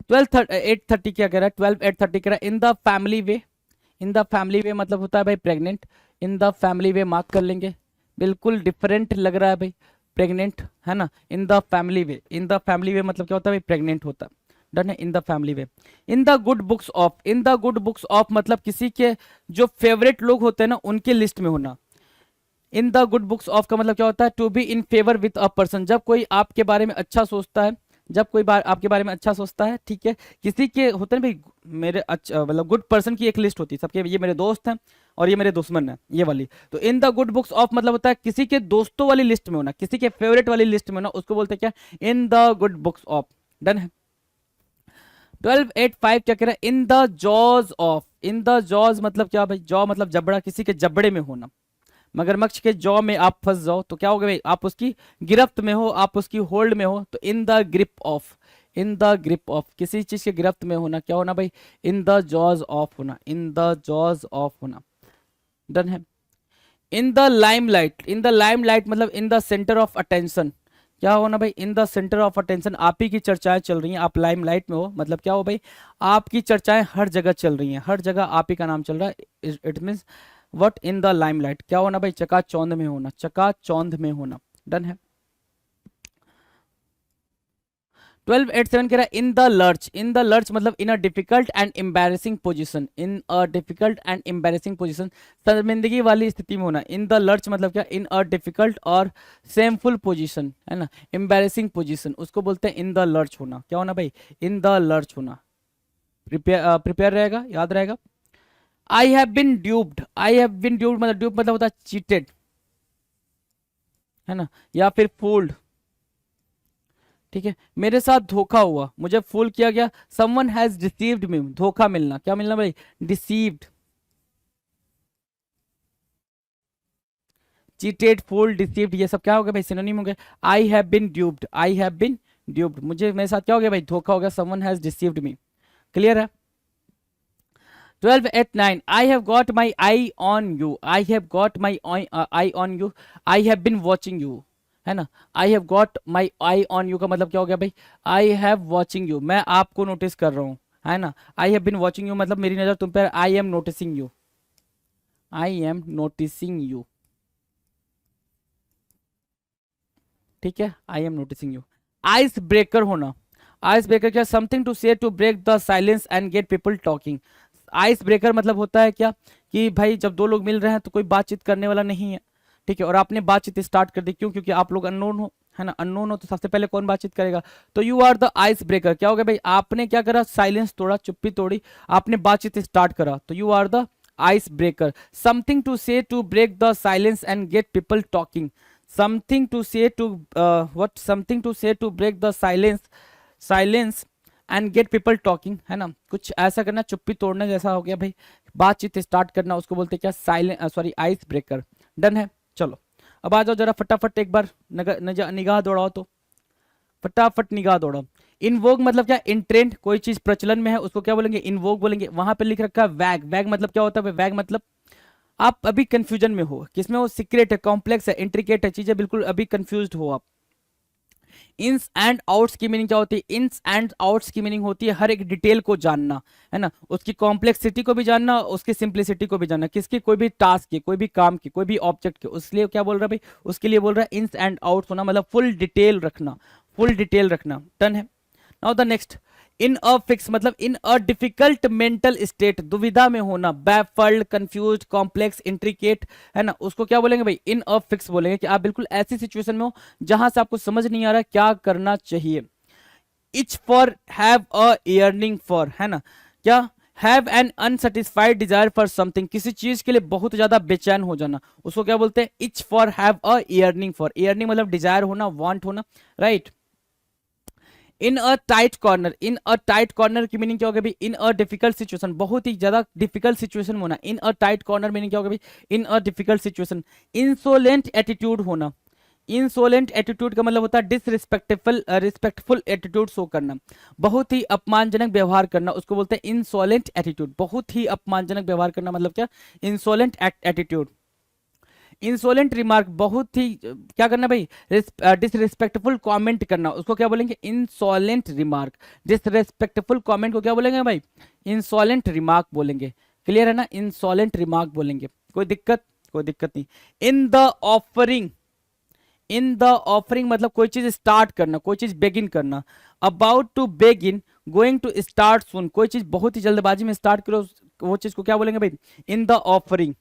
830 क्या कह रहा है, 12 830 कह रहा है in the family way, in the family way मतलब होता है भाई pregnant, in the family way mark कर लेंगे, बिल्कुल डिफरेंट लग रहा है भाई, प्रेग्नेंट, है ना, in the family way, in the family way मतलब क्या होता है भाई, प्रेग्नेंट होता है, डन है, in the family way. In the good books of, in the good books of मतलब किसी के जो फेवरेट लोग होते हैं ना उनके लिस्ट में होना। In the good books of का मतलब क्या होता है, to be in favour with a person, जब कोई आपके बारे में अच्छा सोचता है, जब कोई बार आपके बारे में अच्छा सोचता है, ठीक है, किसी के होते हैं भाई, मेरे अच्छा मतलब गुड पर्सन की एक लिस्ट होती है सबके, ये मेरे दोस्त हैं और ये मेरे दुश्मन हैं, ये वाली, तो इन द गुड बुक्स ऑफ मतलब होता है किसी के दोस्तों वाली लिस्ट में होना, किसी के फेवरेट वाली लिस्ट में होना, उसको बोलते हैं क्या, इन the good books of, done है। 1285 क्या कह रहा है, in the jaws of, in the jaws मतलब क्या भाई, जॉ मतलब जबड़ा, किसी के जबड़े में होना, मगरमच्छ के जॉ में आप फंस जाओ तो क्या होगा भाई, आप उसकी गिरफ्त में हो, आप उसकी होल्ड में हो, तो इन the grip of, in the grip of, किसी चीज के गिरफ्त में होना, क्या होना भाई, इन द जॉज ऑफ होना, इन द जॉज ऑफ होना, डन है। In the limelight, in the limelight मतलब in the centre of attention, क्या होना भाई, in the centre of attention, आप ही की चर्चाएं चल रही हैं, आप लाइमलाइट में हो, मतलब क्या हो भाई, आपकी चर्चाएं हर जगह चल रही हैं, हर जगह आप ही का नाम चल रहा है, it means what, in the limelight, क्या होना भाई, चकाचौंध में होना, चकाचौंध में होना, डन है। 1287 कह रहा है in the lurch, in the lurch मतलब in a difficult and embarrassing position, in a difficult and embarrassing position, शर्मिंदगी वाली स्थिति में होना, इन द लर्च मतलब क्या, इन अ डिफिकल्ट और सेमफुल पोजीशन, है ना, एम्बैरेसिंग पोजीशन, उसको बोलते हैं इन द लर्च होना, क्या होना भाई, इन द लर्च होना, प्रिपेयर प्रिपेयर रहेगा, याद रहेगा। I have been duped, I have been duped मतलब ड्यूब मतलब होता है चीटेड, है ना, या फिर फूल्ड, ठीक है, मेरे साथ धोखा हुआ, मुझे फूल किया गया, समवन हैज डिसीव्ड मी, धोखा मिलना, क्या मिलना भाई, डिसीव्ड, चीटेड, फूल, डिसीव्ड, ये सब क्या हो गया भाई, सिनोनिम हो गया। I have been duped, I have been duped, मुझे मेरे साथ क्या हो गया भाई, धोखा हो गया, someone has deceived me, clear है। 1289 I have got my I on you, I have got my I on you, I have been watching you, है ना, I have got my I on you का मतलब क्या हो गया भाई, I have watching you, मैं आपको नोटिस कर रहा हूँ, है ना, I have been watching you मतलब मेरी नजर तुम पर, I am noticing you, I am noticing you, ठीक है, I am noticing you. Ice breaker होना, आइस ब्रेकर क्या, something to say to break the silence and get people talking, ice breaker मतलब होता है क्या, कि भाई जब दो लोग मिल रहे हैं तो कोई बातचीत करने वाला नहीं है, ठीक है, और आपने बातचीत स्टार्ट कर दी, क्यों, क्योंकि आप लोग अननोन हो, है ना, अननोन हो तो सबसे पहले कौन बातचीत करेगा, तो you are the ice breaker, क्या हो गया भाई, आपने क्या करा, साइलेंस तोड़ा, चुप्पी तोड़ी, आपने बातचीत स्टार्ट करा, तो you are the ice breaker. Something to say to break the silence and get people talking, something to say to what, something to say to break the silence, silence and get people talking, है ना, कुछ ऐसा करना, चुप्पी तोड़ने जैसा हो गया भाई, बातचीत स्टार्ट करना, उसको बोलते हैं क्या, silent, sorry, ice breaker, done है। चलो अब आ जाओ जरा फटाफट एक बार निगाह दौड़ाओ तो, फटाफट निगाह दौड़ाओ। इनवोक मतलब क्या, इन ट्रेंड, कोई चीज प्रचलन में है उसको क्या बोलेंगे, इनवोक बोलेंगे। वहां पे लिख रखा है वैग, वैग मतलब क्या होता है, वैग मतलब आप अभी कंफ्यूजन में हो, किसमें हो, सीक्रेट है, कॉम्प्लेक्स है, इंट्रिकेट है, चीजें बिल्कुल अभी कंफ्यूज्ड हो आप। इन्स एंड आउट्स की मीनिंग क्या होती है, इन्स एंड आउट्स की मीनिंग होती है हर एक डिटेल को जानना, है ना, उसकी कॉम्प्लेक्सिटी को भी जानना, उसकी सिंप्लिसिटी को भी जानना, किसकी, कोई भी टास्क की, कोई भी काम की, कोई भी ऑब्जेक्ट की, उसके लिए क्या बोल रहा है भाई, उसके लिए बोल रहा है इन्स एंड आउट्स होना, मतलब फुल डिटेल रखना, फुल डिटेल रखना। डन है। Now the next, in a fix मतलब in a difficult mental state, दुविधा में होना, बैफल्ड, कंफ्यूज, कॉम्प्लेक्स, इंट्रिकेट, है ना, उसको क्या बोलेंगे भाई, इन अ फिक्स बोलेंगे कि आप बिल्कुल ऐसी सिचुएशन में हो जहां से आपको समझ नहीं आ रहा क्या करना चाहिए। Etch for, have a yearning for, है ना, क्या, have an unsatisfied desire for something, किसी चीज के लिए बहुत ज्यादा बेचैन हो जाना, उसको क्या बोलते हैं, itch for have a yearning for. yearning मतलब डिजायर होना, वांट होना, right. In a tight corner, in a tight corner की मीनिंग क्या होगा भाई, इन अ डिफिकल्ट सिचुएशन, बहुत ही ज्यादा डिफिकल्ट सिचुएशन में होना। In a tight corner meaning क्या होगा भाई, in a difficult situation. Insolent attitude होना, इंसोलेंट एटीट्यूड का मतलब होता है डिसरिस्पेक्टफुल, रिस्पेक्टफुल एटीट्यूड शो करना, बहुत ही अपमानजनक व्यवहार करना, उसको बोलते हैं इंसोलेंट एटीट्यूड। बहुत ही अपमानजनक व्यवहार करना मतलब क्या, इंसोलेंट एटीट्यूड। इंसोलेंट रिमार्क, बहुत ही क्या करना भाई, डिसरिस्पेक्टफुल कमेंट करना, उसको क्या बोलेंगे, इंसोलेंट रिमार्क। डिसरिस्पेक्टफुल कमेंट को क्या बोलेंगे भाई, इंसोलेंट रिमार्क बोलेंगे। क्लियर है ना, इंसोलेंट रिमार्क बोलेंगे। कोई दिक्कत, कोई दिक्कत नहीं। In the offering, in the offing मतलब कोई चीज स्टार्ट करना, कोई चीज बेगिन करना। About to begin, going to start soon, कोई चीज बहुत ही जल्दबाजी में स्टार्ट करो, वो चीज को क्या बोलेंगे भाई, in the offering.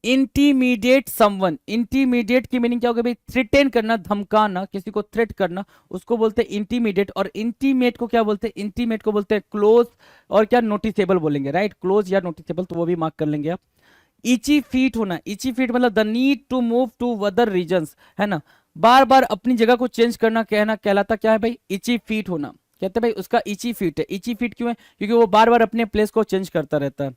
Intermediate someone, intermediate की मीनिंग क्या होगा भाई, थ्रेटन करना, धमकाना, किसी को थ्रेट करना, उसको बोलते हैं इंटीमीडिएट। और इंटीमेट को क्या बोलते हैं, इंटीमेट को बोलते हैं क्लोज, और क्या नोटिसेबल बोलेंगे, राइट, क्लोज या नोटिसेबल, तो वो भी मार्क कर लेंगे आप। इची फीट होना, इची फीट मतलब the need to move to other regions, है ना, बार बार अपनी जगह को चेंज करना, कहना कहलाता क्या है भाई, इची फीट होना। कहते हैं भाई उसका इची फीट है। इची फीट क्यों है, क्योंकि वो बार बार अपने प्लेस को चेंज करता रहता है।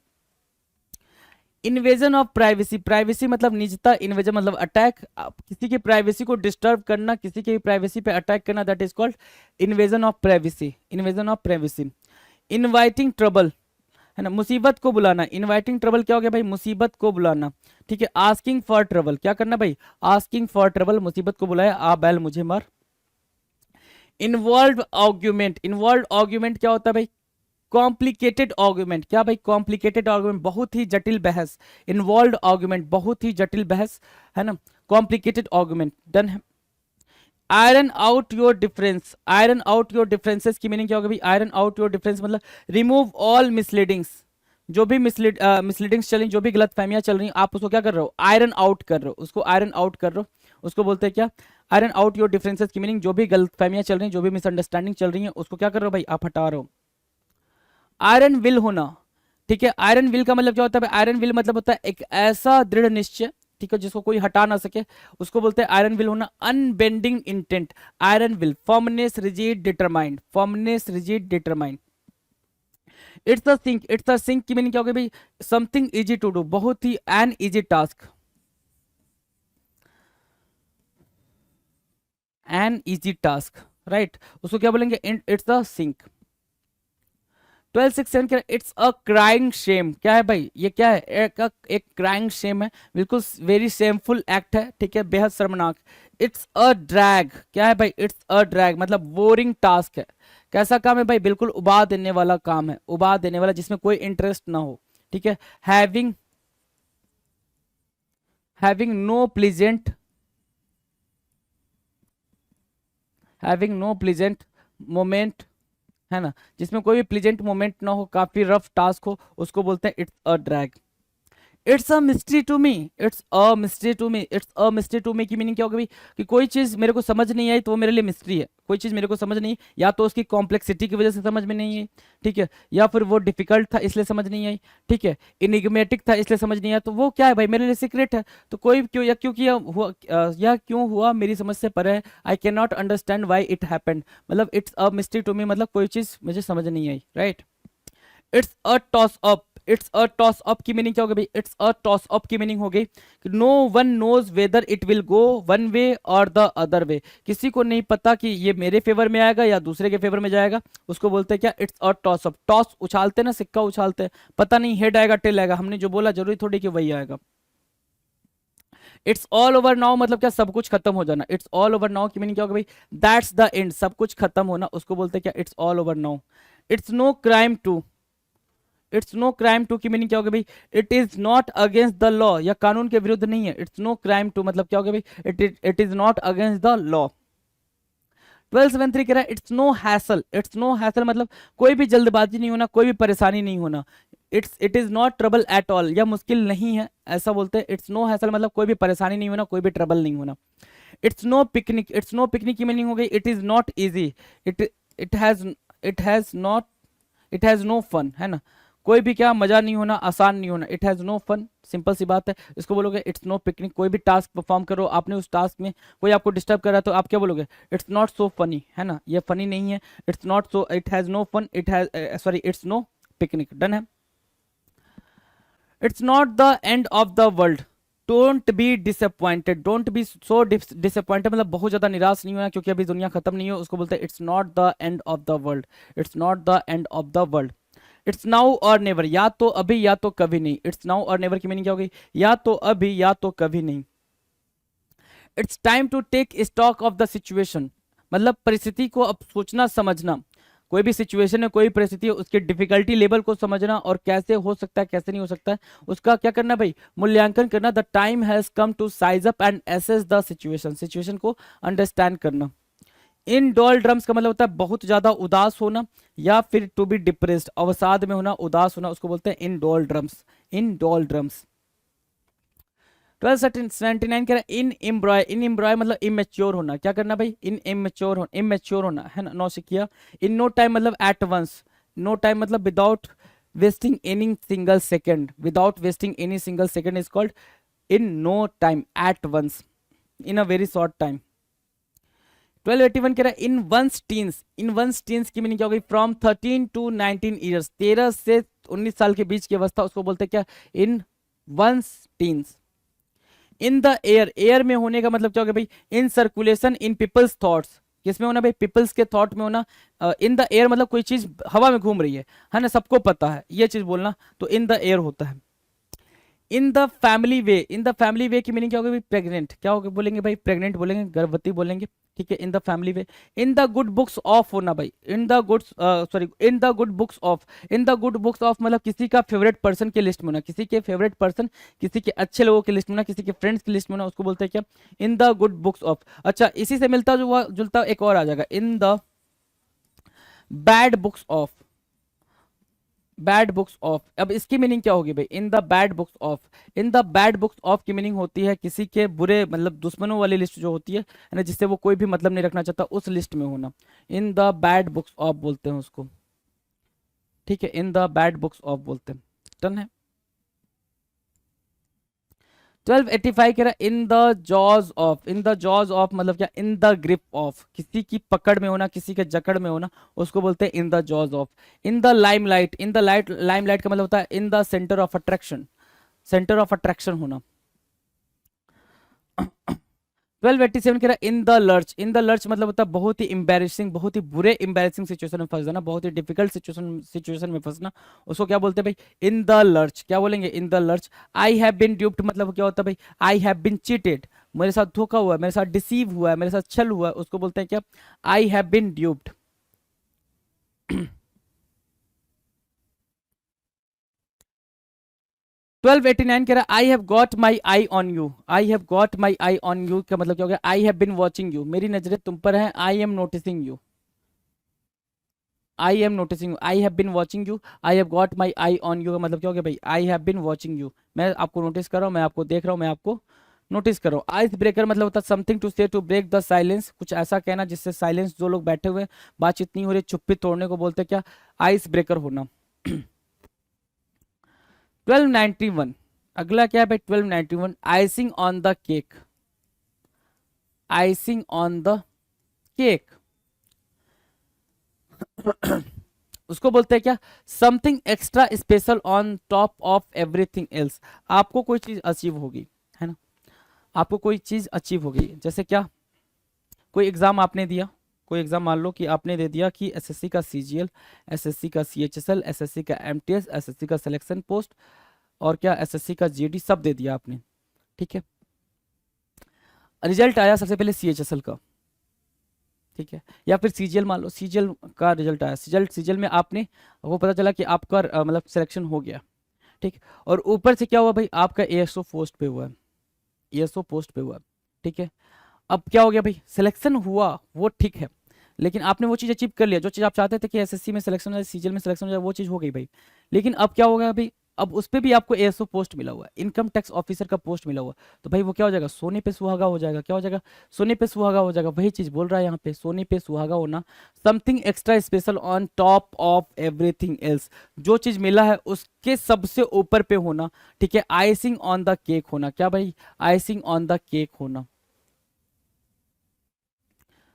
इन्वेजन ऑफ प्राइवेसी, प्राइवेसी मतलब निजता, इन्वेजन मतलब अटैक, किसी की प्राइवेसी को डिस्टर्ब करना, किसी की प्राइवेसी पे अटैक करना, that is called invasion of privacy, invasion of privacy. Inviting trouble, है ना, मुसीबत को बुलाना। इनवाइटिंग ट्रबल क्या हो गया भाई, मुसीबत को बुलाना, ठीक है। आस्किंग फॉर ट्रबल, क्या करना भाई, आस्किंग फॉर ट्रबल, मुसीबत को बुलाया, आ बैल मुझे मार। इन्वॉल्व आर्ग्यूमेंट, इन्वॉल्व आर्ग्यूमेंट क्या होता है भाई, कॉम्प्लिकेटेड आर्ग्यूमेंट, क्या भाई, कॉम्प्लिकेटेड आर्ग्यूमेंट, बहुत ही जटिल बहस। इन्वॉल्व आर्ग्यूमेंट, बहुत ही जटिल बहस, है ना, कॉम्प्लिकेटेड आर्ग्यूमेंट। डन है। Iron out your difference, iron out your differences की मीनिंग क्या होगा भाई, आयरन आउट योर डिफरेंस मतलब रिमूव ऑल मिसलीडिंग्स, जो भी मिसलीडिंग्स चल रही, जो भी गलत फहमियां चल रही, आप उसको क्या कर रहे हो, आयरन आउट कर रहे हो, उसको आयरन आउट कर रहे हो, उसको बोलते हैं क्या, आयरन आउट योर डिफरेंसेस की मीनिंग जो भी गलत फहमियां चल रही, जो भी मिसअंडरस्टैंडिंग चल रही है, उसको क्या कर रहे हो भाई, आप हटा रहे हो। आयरन विल होना, ठीक है। आयरन विल का मतलब क्या होता है, आयरन विल मतलब होता है एक ऐसा दृढ़ निश्चय, ठीक है, जिसको कोई हटा ना सके, उसको बोलते हैं आयरन विल होना। Unbending intent, iron will, firmness, rigid, determined, firmness, rigid, determined. It's a cinch, it's a cinch की मीनिंग क्या होगी भाई, समथिंग इजी टू डू, बहुत ही an easy task, an easy task, right, उसको क्या बोलेंगे, इट्स अ सिंक। 1267 क्या, इट्स अ क्राइंग शेम, क्या है भाई, ये क्या है, एक क्राइंग शेम है, बिल्कुल वेरी शेमफुल एक्ट है, ठीक है, बेहद शर्मनाक। इट्स अ ड्रैग, क्या है भाई, इट्स अ ड्रैग मतलब बोरिंग टास्क है। कैसा काम है भाई, बिल्कुल उबा देने वाला काम है, उबा देने वाला, जिसमें कोई इंटरेस्ट ना हो, ठीक है। Having, having no pleasant, having no pleasant moment, है ना, जिसमें कोई भी प्लीजेंट मोमेंट ना हो, काफी रफ टास्क हो, उसको बोलते हैं it's a drag. It's a mystery to me, it's a mystery to me, it's a mystery to me की मीनिंग क्या होगी भाई, कि कोई चीज मेरे को समझ नहीं आई तो वो मेरे लिए मिस्ट्री है। कोई चीज मेरे को समझ नहीं, या तो उसकी कॉम्प्लेक्सिटी की वजह से समझ में नहीं आई, ठीक है, या फिर वो डिफिकल्ट था इसलिए समझ नहीं आई, ठीक है, इनिग्मेटिक था इसलिए समझ नहीं आया, तो वो क्या है भाई, मेरे लिए सीक्रेट है। तो कोई क्यों, या क्योंकि यह क्यों हुआ मेरी समझ से परे है, I can not understand why it happened, मतलब it's a mystery to me मतलब कोई चीज मुझे समझ नहीं आई, right. It's a toss up, it's a toss up की मीनिंग क्या हो गई भाई? इट्स अ टॉस अप की मीनिंग हो गई no one knows whether it will go one way और द अदर वे। किसी को नहीं पता कि ये मेरे फेवर में आएगा या दूसरे के फेवर में जाएगा, उसको बोलते हैं क्या? It's a toss up. Toss उछालते ना, सिक्का उछालते हैं, पता नहीं हेड आएगा टेल आएगा, हमने जो बोला जरूरी थोड़ी कि वही आएगा। इट्स ऑल ओवर नाउ मतलब क्या? सब कुछ खत्म हो जाना। इट्स ऑल ओवर नाउ की मीनिंग क्या होगा भाई? दैट्स द एंड, सब कुछ खत्म होना, उसको बोलते हैं क्या? It's all over now. It's no crime to, it's no crime to की मीनिंग क्या होगा भाई? It is not against the law, या कानून के विरुद्ध नहीं है। इट्स नो क्राइम टू मतलब क्या होगा भाई? It is not against the law. 1273 कह रहा है it's no hassle. It's no hassle मतलब कोई भी जल्दबाजी नहीं होना, कोई भी परेशानी नहीं होना। It is not trouble at all, या मुश्किल नहीं है, ऐसा बोलते हैं। इट्स नो हैसल मतलब कोई भी परेशानी नहीं होना, कोई भी ट्रबल नहीं होना। It's no picnic, it's no picnic की मीनिंग हो गई it is not easy. It it has it has not it has no fun, है ना? कोई भी क्या मजा नहीं होना, आसान नहीं होना। It has no fun, simple सी बात है। इसको बोलोगे इट्स नो पिकनिक। कोई भी टास्क परफॉर्म करो, आपने उस टास्क में कोई आपको डिस्टर्ब कर रहा है तो आप क्या बोलोगे? इट्स नॉट सो फनी, है ना? ये फनी नहीं है। It's not so, it has no fun, it has sorry it's no picnic. Done है। It's not the end of the world, don't be disappointed. Don't be so disappointed मतलब बहुत ज्यादा निराश नहीं होना क्योंकि अभी दुनिया खत्म नहीं हो, उसको बोलते हैं it's not the end of the world. It's not the end of the world. It's now और नेवर, या तो अभी या तो कभी नहीं। इट्स नाउ और नेवर की मीनिंग क्या होगी? या तो अभी या तो कभी नहीं। It's time to take stock of the situation मतलब परिस्थिति को अब सोचना समझना। कोई भी सिचुएशन है, कोई परिस्थिति है, उसके डिफिकल्टी लेवल को समझना और कैसे हो सकता है कैसे नहीं हो सकता है, उसका क्या करना भाई? मूल्यांकन करना। The time has come to size up and assess the situation, situation को अंडरस्टैंड करना। इन डॉल ड्रम्स का मतलब होता है बहुत ज्यादा उदास होना, या फिर टू बी डिप्रेस्ड, अवसाद में होना, उदास होना, उसको बोलते हैं इन डॉल ड्रम्स। इन डॉल ड्रम्स। 1279 कह रहा है इन एम्ब्रॉय। इन एम्ब्रॉय मतलब इमेच्योर होना। क्या करना भाई? इन इमेच्योर होना, इमेच्योर होना, है ना? नौसिखिया। इन नो टाइम मतलब एट वंस। नो टाइम मतलब without wasting any single second. Without wasting any single second is called in no time, at once, in a very short time. 1281 कह रहा है in one's teens. In one's teens की meaning क्या होगी? From 13 to 19 years, 13 से 19 साल के बीच की अवस्था, उसको बोलते हैं क्या? In one's teens. In the air, air में होने का मतलब क्या होगा भाई? In circulation in people's thoughts. किसमें होना भाई? पीपल्स के थॉट में होना। इन द एयर मतलब कोई चीज हवा में घूम रही है ना? सबको पता है ये चीज बोलना, तो इन द एयर होता है। In the family way, in the family way की मीनिंग क्या होगी भाई? प्रेग्नेंट। क्या होगा बोलेंगे भाई? प्रेग्नेंट बोलेंगे, गर्भवती बोलेंगे। ठीक है, in the family way. In the good books of होना भाई, in the good sorry in the good books of. In the good books of मतलब किसी का फेवरेट पर्सन के लिस्ट में होना, किसी के फेवरेट पर्सन, किसी के अच्छे लोगों की लिस्ट में होना, किसी के फ्रेंड्स की लिस्ट में होना, उसको बोलते हैं क्या? इन द गुड बुक्स ऑफ। अच्छा, इसी से मिलता जुलता एक और आ जाएगा, in the bad books of. Bad books of, अब इसकी मीनिंग क्या होगी भाई? In the bad books of. In the bad books of की मीनिंग होती है किसी के बुरे मतलब दुश्मनों वाली लिस्ट जो होती है ना, जिससे वो कोई भी मतलब नहीं रखना चाहता, उस लिस्ट में होना। In the bad books of बोलते हैं उसको। ठीक है, in the bad books of बोलते हैं। डन है। 1285 कह रहा है in the jaws of. In the jaws of मतलब क्या? इन द ग्रिप ऑफ, किसी की पकड़ में होना, किसी के जकड़ में होना, उसको बोलते हैं in the jaws of. In the limelight. In the light, limelight का मतलब होता है in the centre of attraction, centre of attraction होना। 1287 कह रहा है in the lurch. In the lurch मतलब होता है बहुत ही एम्बैरेसिंग, बहुत ही बुरे एम्बैरेसिंग सिचुएशन में फंस जाना, बहुत ही डिफिकल्ट सिचुएशन में फंसना, उसको क्या बोलते हैं भाई? In the lurch. क्या बोलेंगे? In the lurch. I have been duped मतलब क्या होता है भाई? आई हैव बीन चीटेड, मेरे साथ धोखा हुआ है, मेरे साथ डिसीव हुआ है, मेरे साथ छल हुआ है, उसको बोलते हैं क्या? आई हैव बीन ड्यूप्ड। 1289 कह रहा है I have got my I on you. I have got my I on you का मतलब क्या हो गया? I have been watching you, मेरी नजरें तुम पर हैं। आई am noticing you, I am noticing you. I have been watching you, I have got my I on you का मतलब क्या हो गया भाई? आई हैव बिन वॉचिंग यू, मैं आपको नोटिस कर रहा हूँ, मैं आपको देख रहा हूँ, मैं आपको नोटिस कर रहा हूँ। आइस ब्रेकर मतलब होता है something to say to break the silence, कुछ ऐसा कहना जिससे साइलेंस, जो लोग बैठे हुए हैं बातचीत नहीं हो रही, चुप्पी तोड़ने को बोलते हैं क्या? आइस ब्रेकर होना। 1291, अगला क्या है भाई? 1291 icing on the cake. Icing on the cake उसको बोलते हैं क्या, something extra special on top of everything else. आपको कोई चीज अचीव होगी, है ना, आपको कोई चीज अचीव होगी, जैसे क्या, कोई एग्जाम आपने दिया, कोई एग्जाम मान लो कि आपने दे दिया कि एसएससी का सीजीएल, एसएससी का सीएचएसएल, एसएससी का एमटीएस, एसएससी का सिलेक्शन पोस्ट, और क्या एसएससी का जीडी, सब दे दिया आपने, ठीक है। रिजल्ट आया सबसे पहले सीएचएसएल का, ठीक है, या फिर सीजीएल मान लो, सीजीएल का रिजल्ट आया, सीजीएल में आपने, वो पता चला कि आपका मतलब सिलेक्शन हो गया, ठीक। और ऊपर से क्या हुआ भाई, आपका एएसओ पोस्ट पे हुआ है, एएसओ पोस्ट पे हुआ है, ठीक है। अब क्या हो गया भाई, सिलेक्शन हुआ वो ठीक है, लेकिन आपने वो चीज़ अचीव कर लिया, जो चीज़ आप चाहते थे कि एसएससी में सिलेक्शन हो जाए, सीजीएल में सिलेक्शन हो जाए, वो चीज़ हो गई भाई। लेकिन अब क्या हो गया भाई, अब उस पर भी आपको एएसओ पोस्ट मिला हुआ है, इनकम टैक्स ऑफिसर का पोस्ट मिला हुआ है, तो भाई वो क्या हो जाएगा, सोने पे सुहागा हो जाएगा। क्या हो जाएगा, सोने पे सुहागा हो जाएगा। वही चीज़ बोल रहा है यहाँ पे, सोने पे सुहागा होना, something extra special on top of everything else, जो चीज़ मिला है उसके सबसे ऊपर पे होना, ठीक है। आइसिंग ऑन द केक होना, क्या भाई, आइसिंग ऑन द केक होना,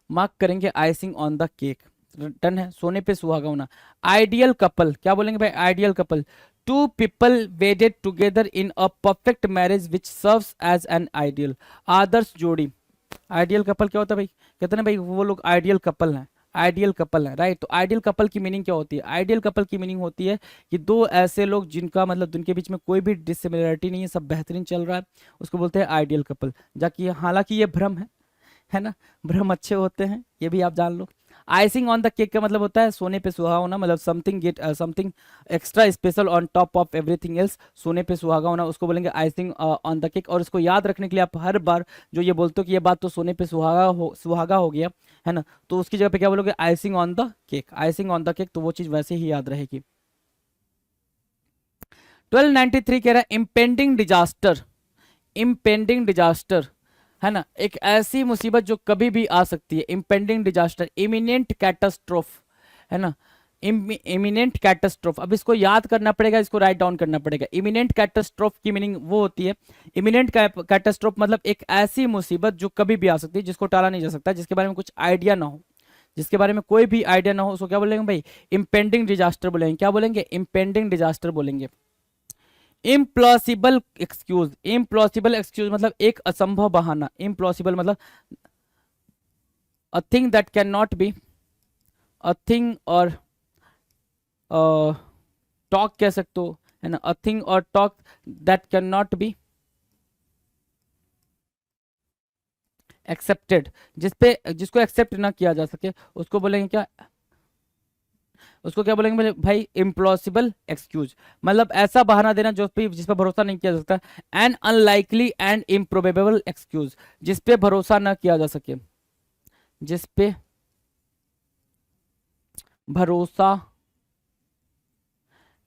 मार्क करेंगे icing on the cake, done है, सोने पे सुहागा होना। आइडियल कपल, क्या बोलेंगे भाई, ideal couple, two people wedded together in a perfect marriage which serves as an ideal, आदर्श जोड़ी। आइडियल कपल क्या होता है भाई, कहते हैं ना भाई वो लोग आइडियल कपल हैं, आइडियल कपल है, राइट। तो आइडियल कपल की मीनिंग क्या होती है, आइडियल कपल की मीनिंग होती है कि दो ऐसे लोग जिनका मतलब उनके बीच में कोई भी डिसिमिलरिटी नहीं है, सब बेहतरीन चल रहा है, उसको बोलते हैं आइडियल कपल। जाकि हालांकि ये भ्रम है ना, भ्रम अच्छे होते हैं, ये भी आप जान लो। आइसिंग ऑन द केक का मतलब होता है सोने पे सुहागा होना, मतलब something extra special on top of everything else, सोने पे सुहागा होना, उसको बोलेंगे आइसिंग ऑन द केक। और इसको याद रखने के लिए आप हर बार जो ये बोलते हो कि ये बात तो सोने पे सुहागा हो गया, है ना, तो उसकी जगह पे क्या बोलोगे, icing on the cake, icing on the cake, तो वो चीज़ वैसे ही याद रहेगी। 1293 कह रहा है इम्पेंडिंग डिजास्टर, इम्पेंडिंग डिजास्टर, है ना, एक ऐसी मुसीबत जो कभी भी आ सकती है, इम्पेंडिंग डिजास्टर, इमिनेंट कैटास्ट्रोफ, है ना, इमिनेंट कैटास्ट्रोफ। अब इसको याद करना पड़ेगा, इसको राइट डाउन करना पड़ेगा। इमिनेंट कैटास्ट्रोफ की मीनिंग वो होती है, इमिनेंट कैटास्ट्रोफ मतलब एक ऐसी मुसीबत जो कभी भी आ सकती है, जिसको टाला नहीं जा सकता, जिसके बारे में कुछ आइडिया ना हो, जिसके बारे में कोई भी आइडिया ना हो, उसको क्या बोलेंगे भाई, इम्पेंडिंग डिजास्टर बोलेंगे। क्या बोलेंगे, इम्पेंडिंग डिजास्टर बोलेंगे। इम्प्लॉसिबल एक्सक्यूज, इम्प्लॉसिबल एक्सक्यूज मतलब एक असंभव बहाना, इम्प्लॉसिबल मतलब a thing that can not be, a thing और टॉक कह सकते हो, है ना, अ थिंग और talk that can not be accepted, जिसको एक्सेप्ट ना किया जा सके, उसको बोलेंगे क्या, उसको क्या बोलेंगे भाई, इम्प्लॉसिबल एक्सक्यूज, मतलब ऐसा बहाना देना जिस पर भरोसा नहीं किया जा सकता। An unlikely and improbable excuse, जिस पे भरोसा ना किया जा सके, जिस पे भरोसा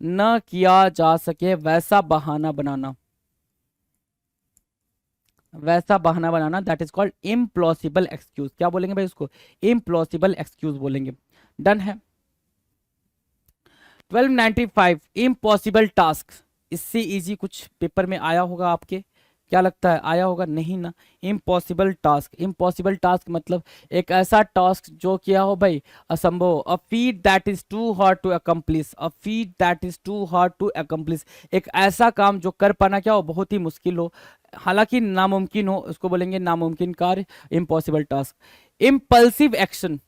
न किया जा सके, वैसा बहाना बनाना, वैसा बहाना बनाना, दैट इज कॉल्ड इम्प्लॉसिबल एक्सक्यूज। क्या बोलेंगे भाई उसको, इम्प्लॉसिबल एक्सक्यूज बोलेंगे। डन है। 1295 इम्पॉसिबल टास्क, इससे इजी कुछ पेपर में आया होगा आपके, क्या लगता है आया होगा, नहीं ना। इम्पॉसिबल टास्क, इम्पॉसिबल टास्क मतलब एक ऐसा टास्क जो किया हो भाई असंभव, a feat that is too hard to accomplish, a feat that is too hard to accomplish, एक ऐसा काम जो कर पाना क्या हो, बहुत ही मुश्किल हो, हालांकि नामुमकिन हो, उसको बोलेंगे नामुमकिन कार्य, impossible task. Impulsive action,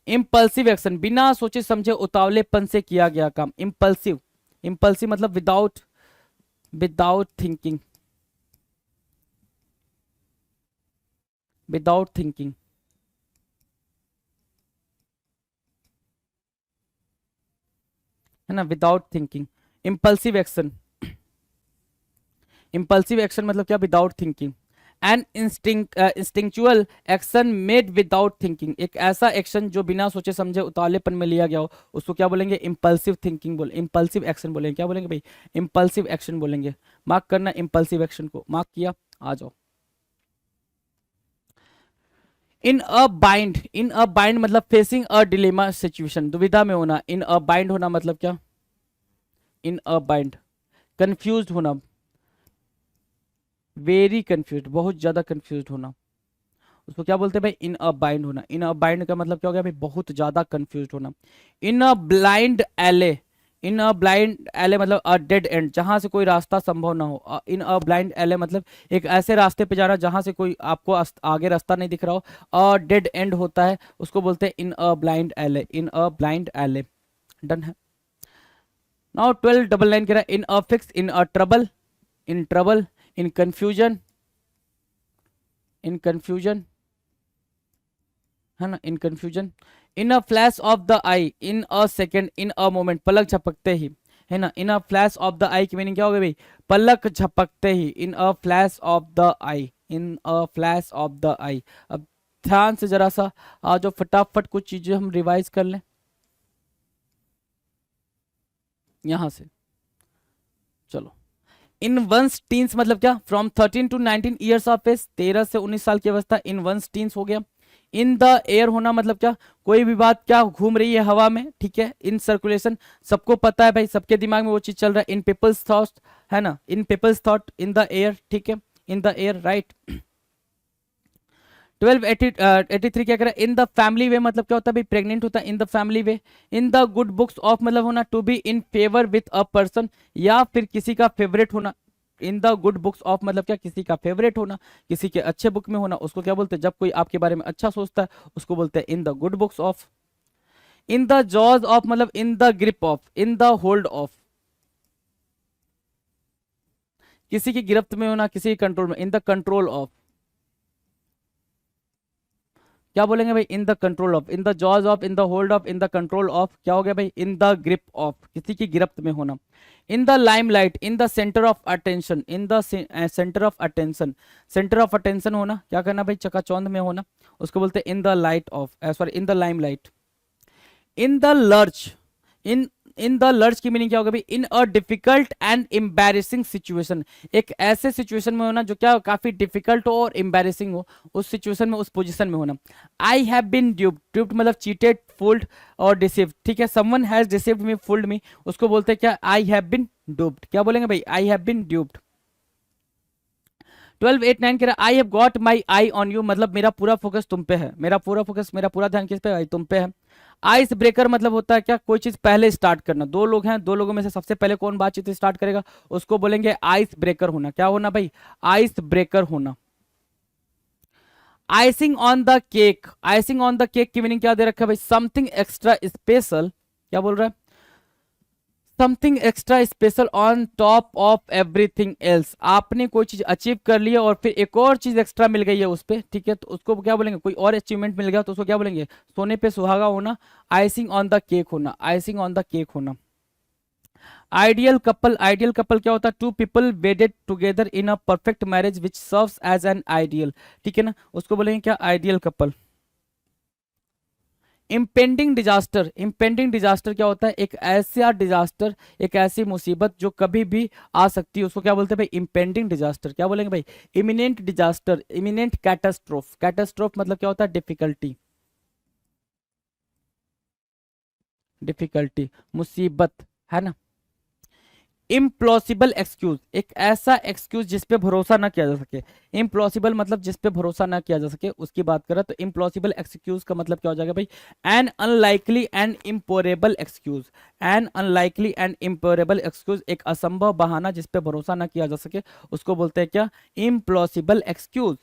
impulsive action बिना सोचे समझे उतावलेपन से किया गया काम, इम्पल्सिव, इम्पल्सिव मतलब without, without thinking, without thinking, है ना, without thinking. Impulsive action, impulsive action मतलब क्या, without thinking. An instinctual action made without thinking, एक ऐसा एक्शन जो बिना सोचे समझे उतावलेपन में लिया गया हो, उसको क्या बोलेंगे, इम्पल्सिव थिंकिंग बोले, इम्पल्सिव एक्शन बोलेंगे। क्या बोलेंगे भाई, इम्पल्सिव एक्शन बोलेंगे। मार्क करना इम्पल्सिव एक्शन को, मार्क किया, आ जाओ। इन अ बाइंड, इन अ बाइंड मतलब फेसिंग अ डिलेमा सिचुएशन, दुविधा में होना। इन अ बाइंड होना मतलब क्या, इन अ बाइंड कंफ्यूज होना, वेरी कंफ्यूज, बहुत ज्यादा कंफ्यूज होना। उसको क्या बोलते हैं भाई, इन अ बाइंड होना। इन अ बाइंड का मतलब क्या हो गया भाई, बहुत ज्यादा कंफ्यूज होना। In a blind alley, in a blind एले मतलब अ डेड एंड, जहां से कोई रास्ता संभव ना हो। इन अ ब्लाइंड एले मतलब एक ऐसे रास्ते पे जाना जहां से कोई आपको आगे रास्ता नहीं दिख रहा हो। अ डेड एंड होता है, उसको बोलते हैं इन a blind alley, in a blind alley. Done है। नाउ 1299 कह रहा है in a fix, in a trouble, in trouble, in confusion, in confusion, है ना, in confusion, in a flash of the eye, in a second, in a moment, पलक झपकते ही, है ना। In a flash of the eye की meaning क्या होगी भाई, पलक झपकते ही, in a flash of the eye, in a flash of the आई। अब ध्यान से जरा सा आ जो फटाफट कुछ चीजें हम रिवाइज कर लें यहां से। चलो, इन वंस टीन्स मतलब क्या, from 13 to 19 years of age, 13 से 19 साल की अवस्था, इन वंस टीन्स हो गया। इन द एयर होना मतलब क्या, कोई भी बात क्या घूम रही है हवा में, ठीक है। इन सर्कुलेशन, सबको पता है भाई, सबके दिमाग में वो चीज चल रहा है। इन पीपल्स थॉट, है ना, in people's thought, in the air, ठीक है, इन द एयर, राइट। 1283 क्या करें, इन द फैमिली वे मतलब क्या होता है भाई, प्रेग्नेंट होता है, in the family way. In the good books of मतलब होना to be in favour with a person, या फिर किसी का फेवरेट होना। In the good books of मतलब क्या, किसी का फेवरेट होना, किसी के अच्छे बुक में होना, उसको क्या बोलते हैं, जब कोई आपके बारे में अच्छा सोचता है उसको बोलते हैं in the good books of. In the jaws of मतलब in the grip of, in the hold of, किसी की गिरफ्त में होना, किसी के कंट्रोल में, इन द कंट्रोल ऑफ। क्या बोलेंगे भाई, in the control of, in the jaws of, in the hold of, in the control of, क्या हो गया भाई, इन द ग्रिप ऑफ, किसी की गिरफ्त में होना। In the limelight, in the centre of attention, in the centre of attention, centre of attention होना, क्या करना भाई, चकाचौंध में होना, उसको बोलते हैं in the light of, sorry in the limelight. In the lurch, in in the lurch की मीनिंग क्या होगा भाई, in a difficult and embarrassing situation, एक ऐसे सिचुएशन में होना जो क्या काफी डिफिकल्ट हो और एम्बैरेसिंग हो, उस सिचुएशन में, उस पोजीशन में होना। आई हैव बीन ड्यूप्ड, ड्यूप्ड मतलब चीटेड, फूल्ड और डिसीव्ड, ठीक है। Someone has deceived me, fooled me, उसको बोलते हैं क्या, आई हैव बीन ड्यूप्ड, क्या बोलेंगे भाई, आई हैव बीन ड्यूप्ड। 1289 कह रहा I have got my I on you मतलब मेरा पूरा फोकस तुम पे है, मेरा पूरा फोकस, मेरा पूरा ध्यान किस पे है, तुम पे है। आइस ब्रेकर मतलब होता है क्या, कोई चीज पहले स्टार्ट करना। दो लोग हैं, दो लोगों में से सबसे पहले कौन बातचीत स्टार्ट करेगा, उसको बोलेंगे आइस ब्रेकर होना। क्या होना भाई, आइस ब्रेकर होना। Icing on the cake, icing on the cake की मीनिंग क्या दे रखा है भाई, समथिंग एक्स्ट्रा स्पेशल, क्या बोल रहा है, something extra special on top of everything else, आपने कोई चीज अचीव कर लिया और फिर एक और चीज एक्स्ट्रा मिल गई है उस पर, ठीक है, तो उसको क्या बोलेंगे, कोई और अचीवमेंट मिल गया तो उसको क्या बोलेंगे, सोने पे सुहागा होना, आइसिंग ऑन द केक होना, आइसिंग ऑन द केक होना। आइडियल कपल, आइडियल कपल क्या होता है, two people wedded together in a perfect marriage which serves as an ideal, ठीक है ना, उसको बोलेंगे क्या, ideal couple. Impending disaster, impending disaster क्या होता है, एक ऐसा डिजास्टर, एक ऐसी मुसीबत जो कभी भी आ सकती है, उसको क्या बोलते हैं भाई, इम्पेंडिंग डिजास्टर। क्या बोलेंगे भाई, imminent disaster, imminent catastrophe, catastrophe मतलब क्या होता है, डिफिकल्टी, डिफिकल्टी, मुसीबत, है ना। इम्प्लॉसिबल एक्सक्यूज, एक ऐसा एक्सक्यूज जिसपे भरोसा ना किया जा सके, इम्प्लॉसिबल मतलब जिसपे भरोसा ना किया जा सके, उसकी बात करें तो इम्प्लॉसिबल एक्सक्यूज का मतलब क्या हो जाएगा भाई, an unlikely and improbable excuse, an unlikely and improbable excuse, एक असंभव बहाना जिसपे भरोसा ना किया जा सके, उसको बोलते हैं क्या, इम्प्लॉसिबल एक्सक्यूज।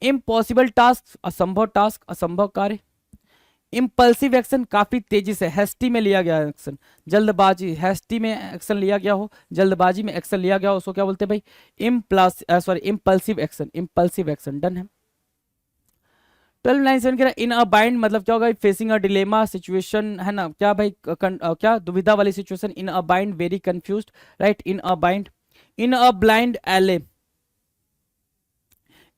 इम्पॉसिबल टास्क, असंभव टास्क, असंभव कार्य। इम्पल्सिव एक्शन, काफी तेजी से, हेस्टी में लिया गया एक्शन, जल्दबाजी, हेस्टी में एक्शन लिया गया हो, जल्दबाजी में एक्शन लिया गया हो, उसको क्या बोलते हैं भाई, impulsive action, impulsive action. Done है। 1297 कह रहा इन अ बाइंड मतलब क्या होगा, फेसिंग अ डिलेमा सिचुएशन, है ना, क्या भाई क्या दुविधा वाली situation, in a bind, very confused, right, in a bind. In a blind alley,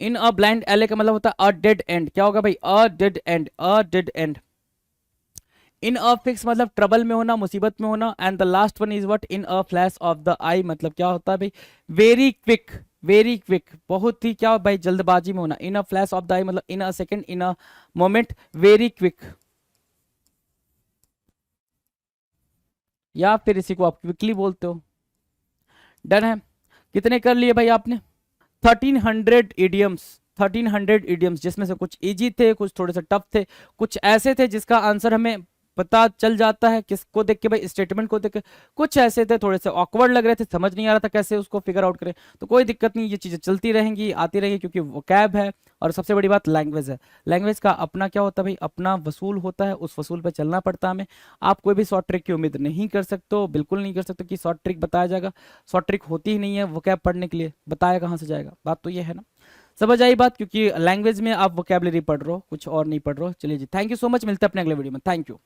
in a blind एले का मतलब होता है अ डेड एंड, क्या होगा भाई, a dead end, a dead end. In a fix मतलब ट्रबल में होना, मुसीबत में होना। And the last one is what, in a flash of the eye मतलब क्या होता है भाई, वेरी क्विक, वेरी क्विक, बहुत ही क्या भाई, जल्दबाजी में होना। In a flash of the eye मतलब in a second, in a moment, very quick, या फिर इसी को आप क्विकली बोलते हो। डन है। कितने कर लिए भाई आपने, 1300 इडियम्स, 1300 इडियम्स, जिसमें से कुछ इजी थे, कुछ थोड़े से टफ थे, कुछ ऐसे थे जिसका आंसर हमें पता चल जाता है किसको देख के भाई, स्टेटमेंट को देख के। कुछ ऐसे थे थोड़े से ऑकवर्ड लग रहे थे, समझ नहीं आ रहा था कैसे उसको फिगर आउट करें। तो कोई दिक्कत नहीं, ये चीजें चलती रहेंगी, आती रहेंगी, क्योंकि वोकैब है। और सबसे बड़ी बात लैंग्वेज है। लैंग्वेज का अपना क्या होता है भाई, अपना वसूल होता है, उस वसूल पे चलना पड़ता है हमें। आप कोई भी शॉर्ट ट्रिक की उम्मीद नहीं कर सकते हो, बिल्कुल नहीं कर सकते कि शॉर्ट ट्रिक बताया जाएगा। शॉर्ट ट्रिक होती ही नहीं है वोकैब पढ़ने के लिए, बताया कहाँ से जाएगा। बात तो ये है ना, समझ आई बात, क्योंकि लैंग्वेज में आप वोकैबलरी पढ़ रहे हो, कुछ और नहीं पढ़ रहे हो। चलिए जी, थैंक यू सो मच, मिलते हैं अपने अगले वीडियो में। Thank you.